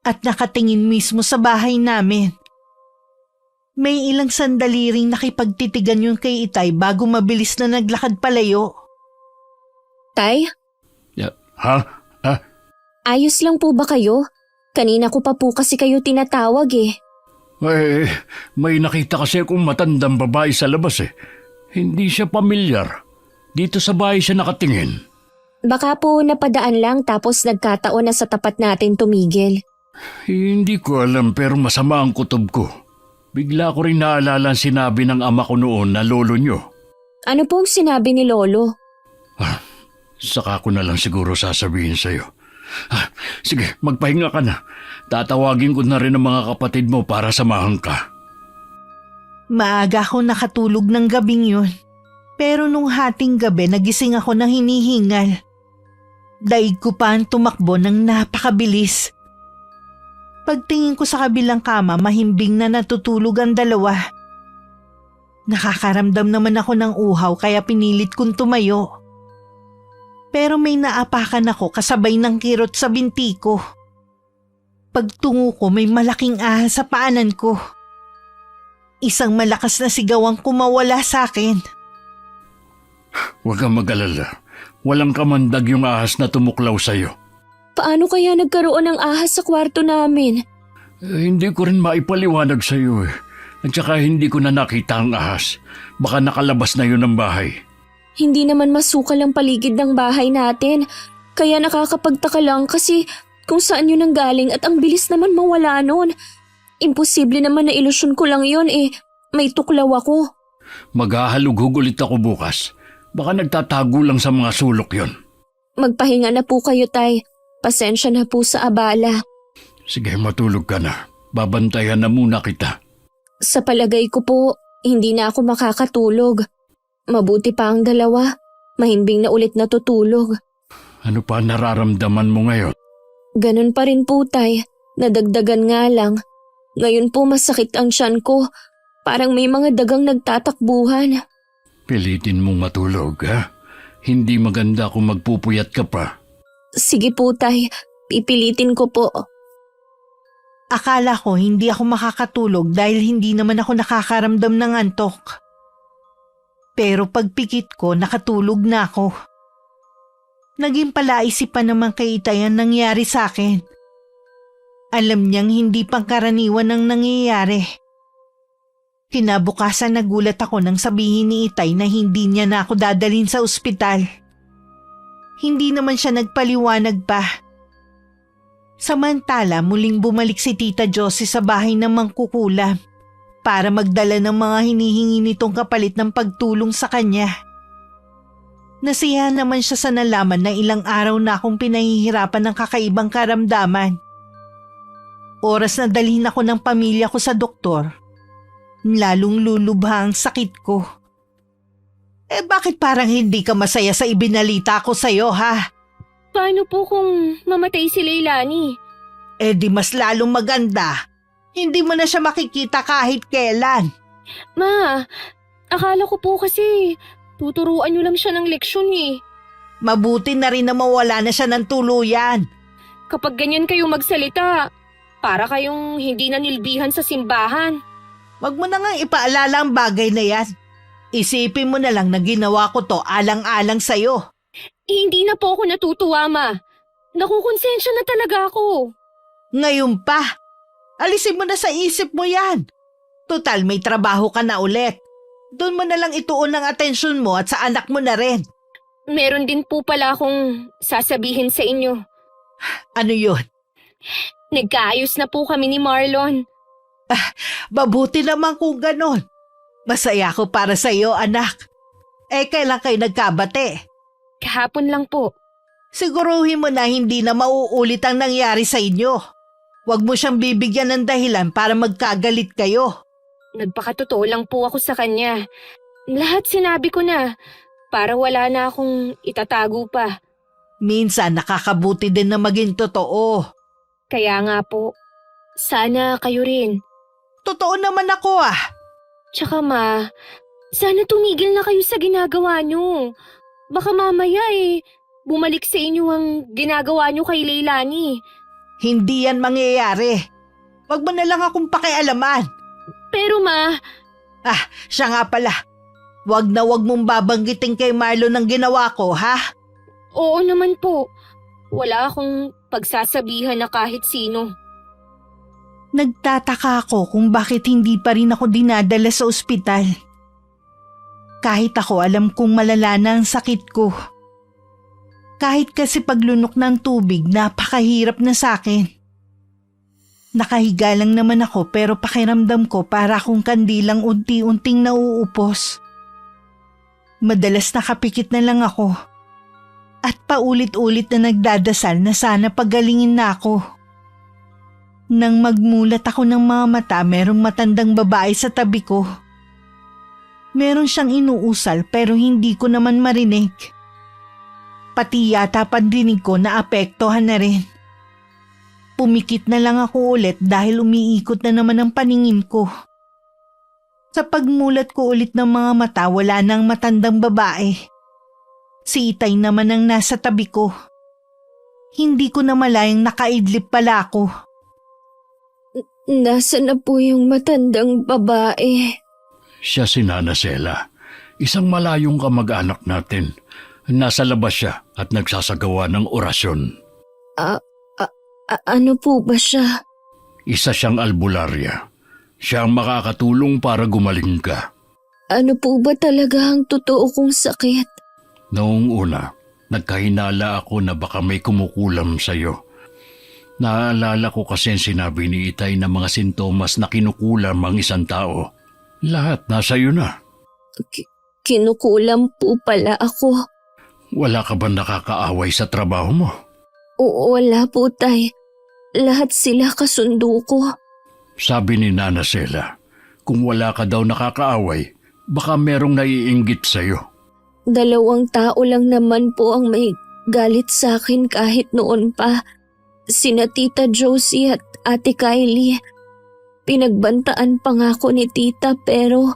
at nakatingin mismo sa bahay namin. May ilang sandali ring nakipagtitigan yun kay Itay bago mabilis na naglakad palayo. Tay, Ha? ayos lang po ba kayo? Kanina ko pa po kasi kayo tinatawag eh. May nakita kasi akong matandang babae sa labas eh. Hindi siya pamilyar. Dito sa bahay siya nakatingin. Baka po napadaan lang tapos nagkataon na sa tapat natin tumigil. Hindi ko alam pero masama ang kutob ko. Bigla ko rin naalala ang sinabi ng ama ko noon na lolo nyo. Ano pong sinabi ni Lolo? Saka ko na lang siguro sasabihin sa'yo. Sige, magpahinga ka na. Tatawagin ko na rin ang mga kapatid mo para samahan ka. Maaga ako nakatulog ng gabing yun. Pero nung hating gabi nagising ako ng hinihingal. Daig ko pa ang tumakbo ng napakabilis. Pagtingin ko sa kabilang kama, mahimbing na natutulog ang dalawa. Nakakaramdam naman ako ng uhaw kaya pinilit kong tumayo. Pero may naapakan ako kasabay ng kirot sa binti ko. Pagtungo ko may malaking ahas sa paanan ko. Isang malakas na sigaw ang kumawala sa akin. Huwag kang mag-alala. Walang kamandag yung ahas na tumuklaw sa'yo. Paano kaya nagkaroon ng ahas sa kwarto namin? Hindi ko rin maipaliwanag sa'yo eh. At saka hindi ko na nakita ang ahas. Baka nakalabas na yun ng bahay. Hindi naman masukal ang paligid ng bahay natin. Kaya nakakapagtaka lang kasi kung saan yun ang galing at ang bilis naman mawala nun. Imposible naman na ilusyon ko lang yun eh. May tuklaw ako. Maghahalugog ulit ako bukas. Baka nagtatago lang sa mga sulok yon. Magpahinga na po kayo, Tay. Pasensya na po sa abala. Sige, matulog ka na. Babantayan na muna kita. Sa palagay ko po, hindi na ako makakatulog. Mabuti pa ang dalawa. Mahimbing na ulit natutulog. Ano pa nararamdaman mo ngayon? Ganun pa rin po, Tay. Nadagdagan nga lang. Ngayon po masakit ang tiyan ko. Parang may mga dagang nagtatakbuhan. Pilitin mong matulog, ha? Hindi maganda kung magpupuyat ka pa. Sige po, Tay. Pipilitin ko po. Akala ko hindi ako makakatulog dahil hindi naman ako nakakaramdam ng antok. Pero pagpikit ko, nakatulog na ako. Naging palaisipan naman kay Itay ang nangyari sa akin. Alam niyang hindi pangkaraniwan ang nangyayari. Kinabukasan nagulat ako nang sabihin ni Itay na hindi niya na ako dadalhin sa ospital. Hindi naman siya nagpaliwanag pa. Samantala, muling bumalik si Tita Josie sa bahay ng mangkukulam para magdala ng mga hinihingi nitong kapalit ng pagtulong sa kanya. Nasiyahan naman siya sa nalaman na ilang araw na akong pinahihirapan ng kakaibang karamdaman. Oras na dalhin ako ng pamilya ko sa doktor, lalong lulubha ang sakit ko. Bakit parang hindi ka masaya sa ibinalita ko sa'yo, ha? Paano po kung mamatay si Leilani? Di mas lalong maganda. Hindi mo na siya makikita kahit kailan. Ma, akala ko po kasi tuturuan niyo lang siya ng leksyon eh. Mabuti na rin na mawala na siya ng tuluyan. Kapag ganyan kayo magsalita, para kayong hindi nanilbihan sa simbahan. Wag mo na nga ipaalala ang bagay na yan. Isipin mo na lang na ginawa ko to alang-alang sa'yo. Hindi na po ako natutuwa, Ma. Nakukonsensya na talaga ako. Ngayon pa, alisin mo na sa isip mo yan. Total, may trabaho ka na ulit. Doon mo na lang ituon ang atensyon mo at sa anak mo na rin. Meron din po pala akong sasabihin sa inyo. Ano yun? Nagkaayos na po kami ni Marlon. Mabuti naman kung ganon. Masaya ako para sa iyo, anak. Kailan kayo nagkabate? Kahapon lang po. Siguruhin mo na hindi na mauulit ang nangyari sa inyo. Huwag mo siyang bibigyan ng dahilan para magkagalit kayo. Nagpakatotoo lang po ako sa kanya. Lahat sinabi ko na, para wala na akong itatago pa. Minsan nakakabuti din na maging totoo. Kaya nga po, sana kayo rin. Totoo naman ako ah. Tsaka Ma, sana tumigil na kayo sa ginagawa nyo. Baka mamaya bumalik sa inyo ang ginagawa nyo kay Leilani. Hindi yan mangyayari. Huwag mo na lang akong pakialaman. Pero Ma… Siya nga pala. Huwag na huwag mong babanggitin kay Marlon ang ginawa ko, ha? Oo naman po. Wala akong pagsasabihan na kahit sino. Nagtataka ako kung bakit hindi pa rin ako dinadala sa ospital. Kahit ako alam kong malala na ang sakit ko. Kahit kasi paglunok ng tubig, napakahirap na sa akin. Nakahiga lang naman ako pero pakiramdam ko para akong kandilang unti-unting nauupos. Madalas nakapikit na lang ako. At paulit-ulit na nagdadasal na sana pagalingin na ako. Nang magmulat ako ng mga mata, merong matandang babae sa tabi ko. Meron siyang inuusal pero hindi ko naman marinig. Pati yata pandinig ko naapektuhan na rin. Pumikit na lang ako ulit dahil umiikot na naman ang paningin ko. Sa pagmulat ko ulit ng mga mata, wala nang matandang babae. Si Itay naman ang nasa tabi ko. Hindi ko na malayang nakaidlip pala ako. Nasaan na po yung matandang babae? Siya si Nana Sela, isang malayong kamag-anak natin. Nasa labas siya at nagsasagawa ng orasyon. Ano po ba siya? Isa siyang albularya. Siya ang makakatulong para gumaling ka. Ano po ba talaga ang totoo kong sakit? Noong una, nagkahinala ako na baka may kumukulam sa'yo. Naaalala ko kasi ang sinabi ni Itay na mga sintomas na kinukulam ang isang tao. Lahat nasa iyo na. Kinukulam po pala ako. Wala ka ba nakakaaway sa trabaho mo? Wala po, Tay. Lahat sila kasundo ko. Sabi ni Nana Sela, kung wala ka daw nakakaaway, baka merong naiinggit sa'yo. 2 tao lang naman po ang may galit sa akin kahit noon pa. Sina Tita Josie at Ate Kylie. Pinagbantaan pa nga ako ni Tita pero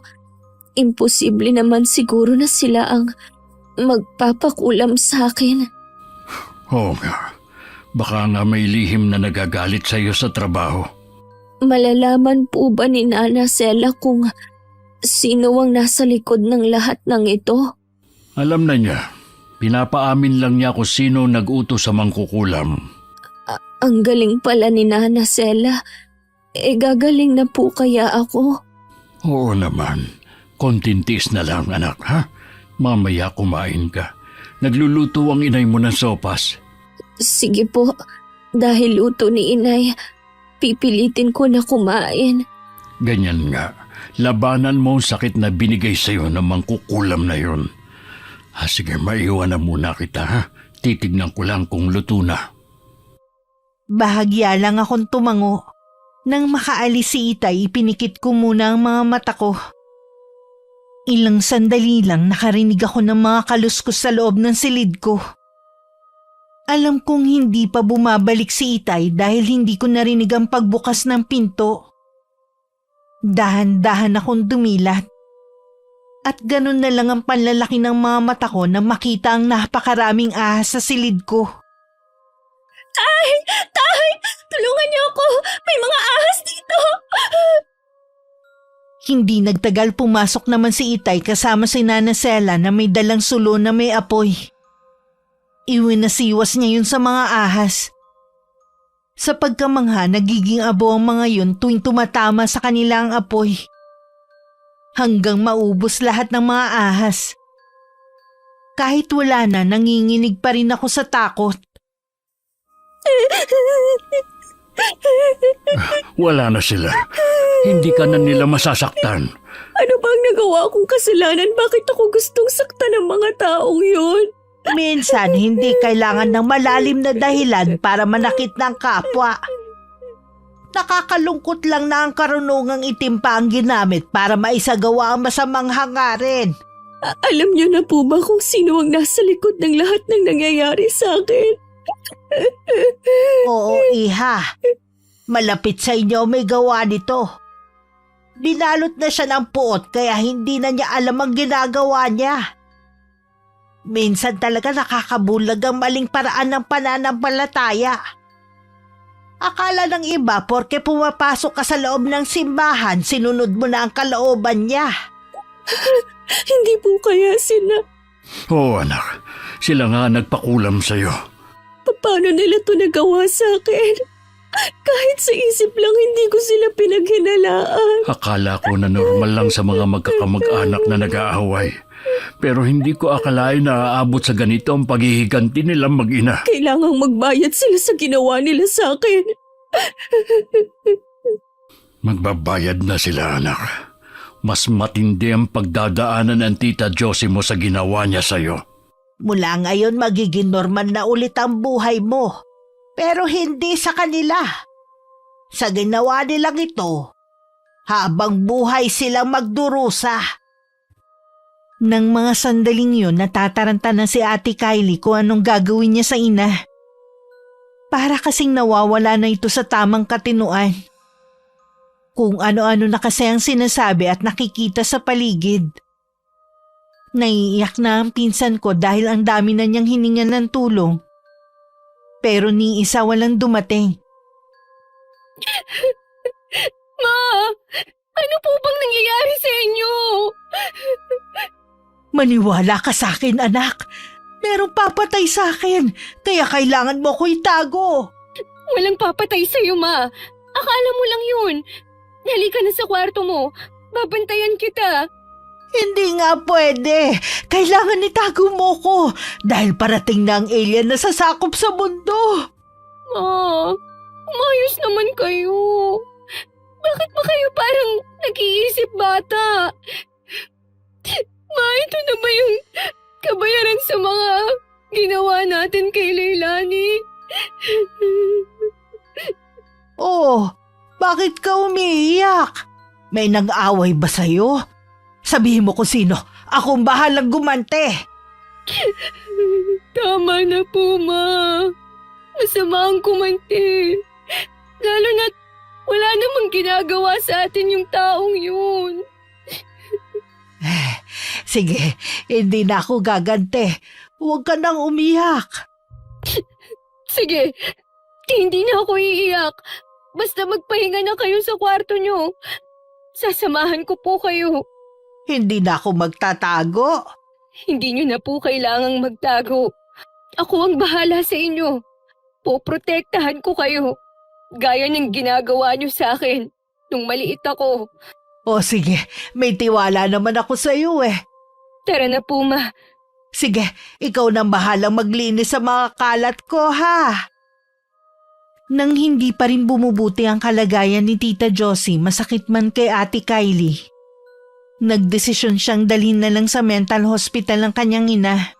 imposible naman siguro na sila ang magpapakulam sa akin. Oo nga, baka nga may lihim na nagagalit sa iyo sa trabaho. Malalaman po ba ni Nana Sela kung sino ang nasa likod ng lahat ng ito? Alam na niya, pinapaamin lang niya kung sino nag-utos sa mangkukulam. Ang galing pala ni Nana Sela. Gagaling na po kaya ako? Oo naman, konting tiis na lang anak ha? Mamaya kumain ka. Nagluluto ang inay mo ng sopas. Sige po, Dahil luto ni inay, pipilitin ko na kumain. Ganyan nga. Labanan mo ang sakit na binigay sa'yo ng mangkukulam na yun. Sige, maiwan na muna kita ha. Titignan ko lang kung luto na. Bahagya lang akong tumango. Nang makaalis si Itay, ipinikit ko muna ang mga mata ko. Ilang sandali lang nakarinig ako ng mga kaluskos sa loob ng silid ko. Alam kong hindi pa bumabalik si Itay dahil hindi ko narinig ang pagbukas ng pinto. Dahan-dahan akong dumilat. At ganun na lang ang panlalaki ng mga mata ko na makita ang napakaraming ahas sa silid ko. Tay! Tulungan niyo ako! May mga ahas dito! Hindi nagtagal pumasok naman si Itay kasama si Nana Sela na may dalang sulo na may apoy. Iwinasiwas niya yun sa mga ahas. Sa pagkamangha, nagiging abo ang mga yun tuwing tumatama sa kanilang apoy. Hanggang maubos lahat ng mga ahas. Kahit wala na, nanginginig pa rin ako sa takot. Wala na sila. Hindi ka na nila masasaktan. Ano bang nagawa kong kasalanan? Bakit ako gustong saktan ng mga taong yun? Minsan, hindi kailangan ng malalim na dahilan para manakit ng kapwa. Nakakalungkot lang na ang karunungang itim pa ang ginamit para maisagawa ang masamang hangarin. Alam niyo na po ba kung sino ang nasa likod ng lahat ng nangyayari sa akin? Oo, Iha. Malapit sa inyo may gawa nito. Binalot na siya ng puot kaya hindi na niya alam ang ginagawa niya. Minsan talaga nakakabulag ang maling paraan ng pananampalataya. Akala ng iba porke pumapasok ka sa loob ng simbahan, sinunod mo na ang kalooban niya. Hindi po kaya sila. Oo anak, sila nga nagpakulam sa'yo. Paano nila to nagawa sa akin? Kahit sa isip lang hindi ko sila pinaghinalaan. Akala ko na normal lang sa mga magkakamag-anak na nag-aaway. Pero hindi ko akalain na aabot sa ganito ang paghihiganti nilang mag-ina. Kailangang magbayad sila sa ginawa nila sa akin. Magbabayad na sila anak. Mas matindi ang pagdadaanan ng tita Josie mo sa ginawa niya sa'yo. Mula ngayon magiging normal na ulit ang buhay mo. Pero hindi sa kanila. Sa ginawa nilang ito, habang buhay silang magdurusa. Nang mga sandaling yun, natataranta na si Ate Kylie kung anong gagawin niya sa ina. Para kasing nawawala na ito sa tamang katinuan. Kung ano-ano na kasi ang sinasabi at nakikita sa paligid. Naiiyak na ang pinsan ko dahil ang dami na niyang hiningan ng tulong. Pero ni isa walang dumating. Ma! Ano po bang nangyayari sa inyo? Maniwala ka sa akin, anak. Merong papatay sa akin, kaya kailangan mo ko itago. Walang papatay sa'yo, Ma. Akala mo lang yun. Halika na sa kwarto mo. Babantayan kita. Hindi nga pwede. Kailangan itago mo ko dahil parating na ang alien na sasakop sa mundo. Ma, umayos naman kayo. Bakit ba kayo parang nag-iisip bata? Ma, ito na ba yung kabayaran sa mga ginawa natin kay Leilani? Oh, bakit ka umiiyak? May nag-away ba sa'yo? Sabihin mo kung sino. Akong bahalang gumante. Tama na po, Ma. Masama ang kumante. Lalo na't wala namang ginagawa sa atin yung taong yun. Sige, hindi na ako gagante. Huwag ka nang umiyak. Sige, hindi na ako iiyak. Basta magpahinga na kayo sa kwarto nyo. Sasamahan ko po kayo. Hindi na ako magtatago. Hindi nyo na po kailangang magtago. Ako ang bahala sa inyo. Poprotektahan ko kayo. Gaya ng ginagawa nyo sa akin nung maliit ako. O sige, may tiwala naman ako sa iyo eh. Tara na po, Ma. Sige, ikaw nang bahalang maglinis sa mga kalat ko ha. Nang hindi pa rin bumubuti ang kalagayan ni Tita Josie, masakit man kay Ate Kylie, nagdesisyon siyang dalhin na lang sa mental hospital ng kanyang ina.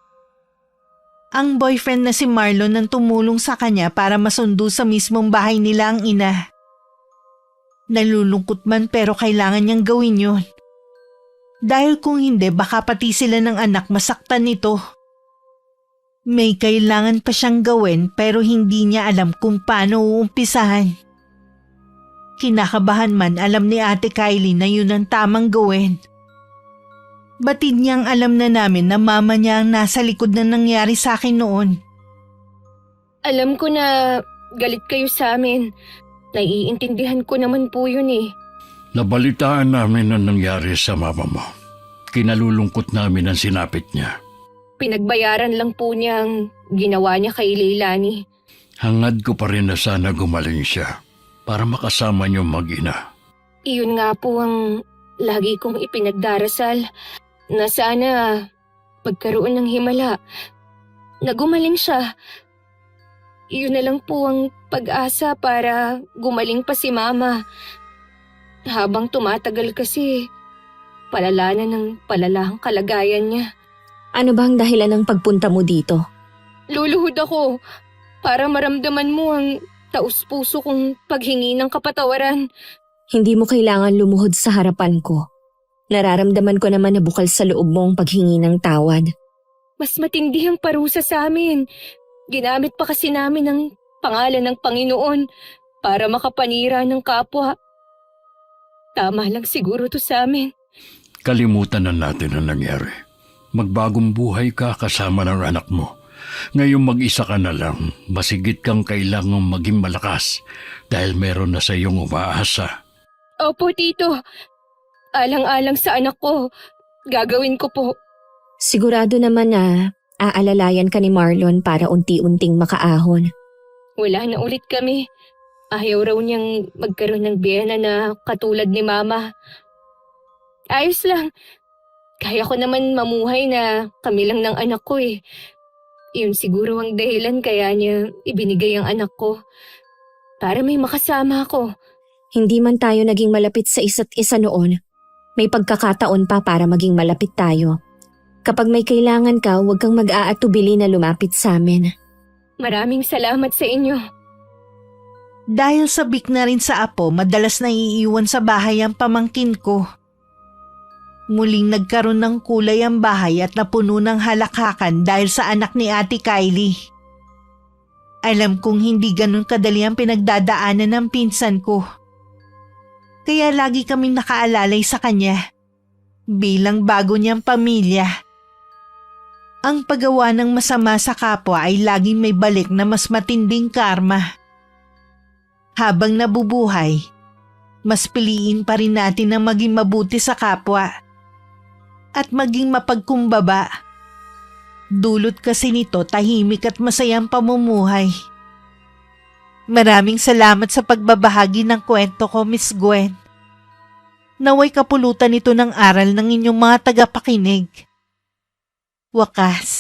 Ang boyfriend na si Marlon ang tumulong sa kanya para masundo sa mismong bahay nila ang ina. Nalulungkot man pero kailangan niyang gawin yun. Dahil kung hindi baka pati sila ng anak masaktan nito. May kailangan pa siyang gawin pero hindi niya alam kung paano uumpisahan. Kinakabahan man, alam ni Ate Kylie na yun ang tamang gawin. Batid niyang alam na namin na mama niya ang nasa likod na nangyari sa akin noon. Alam ko na galit kayo sa amin. Naiintindihan ko naman po yun eh. Nabalitaan namin ang nangyari sa mama mo. Kinalulungkot namin ang sinapit niya. Pinagbayaran lang po niya ang ginawa niya kay Leilani. Hangad ko pa rin na sana gumaling siya para makasama niyo mag-ina. Iyon nga po ang lagi kong ipinagdarasal na sana magkaroon ng himala. Na gumaling siya. Iyon na lang po ang pag-asa para gumaling pa si Mama. Habang tumatagal kasi, palala na ng palala ang kalagayan niya. Ano ba ang dahilan ng pagpunta mo dito? Luluhod ako para maramdaman mo ang taus-puso kong paghingi ng kapatawaran. Hindi mo kailangan lumuhod sa harapan ko. Nararamdaman ko naman na bukal sa loob mo ang paghingi ng tawad. Mas matindi ang parusa sa amin. Ginamit pa kasi namin ang pangalan ng Panginoon para makapanira ng kapwa. Tama lang siguro to sa amin. Kalimutan na natin ang nangyari. Magbagong buhay ka kasama ng anak mo. Ngayon mag-isa ka na lang, masigit kang kailangang maging malakas dahil meron na sa iyong umaasa. Opo, Tito. Alang-alang sa anak ko. Gagawin ko po. Sigurado naman na aalalayan ka ni Marlon para unti-unting makaahon. Wala na ulit kami. Ayaw raw niyang magkaroon ng biyena na katulad ni Mama. Ayos lang. Kaya ko naman mamuhay na kami lang ng anak ko eh. Yun siguro ang dahilan kaya niya ibinigay ang anak ko. Para may makasama ako. Hindi man tayo naging malapit sa isa't isa noon, may pagkakataon pa para maging malapit tayo. Kapag may kailangan ka, huwag kang mag-aatubili na lumapit sa amin. Maraming salamat sa inyo. Dahil sabik na rin sa apo, madalas na iiwan sa bahay ang pamangkin ko. Muling nagkaroon ng kulay ang bahay at napuno ng halakhakan dahil sa anak ni Ate Kylie. Alam kong hindi ganun kadali ang pinagdadaanan ng pinsan ko. Kaya lagi kaming nakaalalay sa kanya bilang bago niyang pamilya. Ang paggawa ng masama sa kapwa ay laging may balik na mas matinding karma. Habang nabubuhay, mas piliin pa rin natin na maging mabuti sa kapwa at maging mapagkumbaba. Dulot kasi nito tahimik at masayang pamumuhay. Maraming salamat sa pagbabahagi ng kwento ko, Miss Gwen. Naway kapulutan ito ng aral ng inyong mga tagapakinig. Wakas,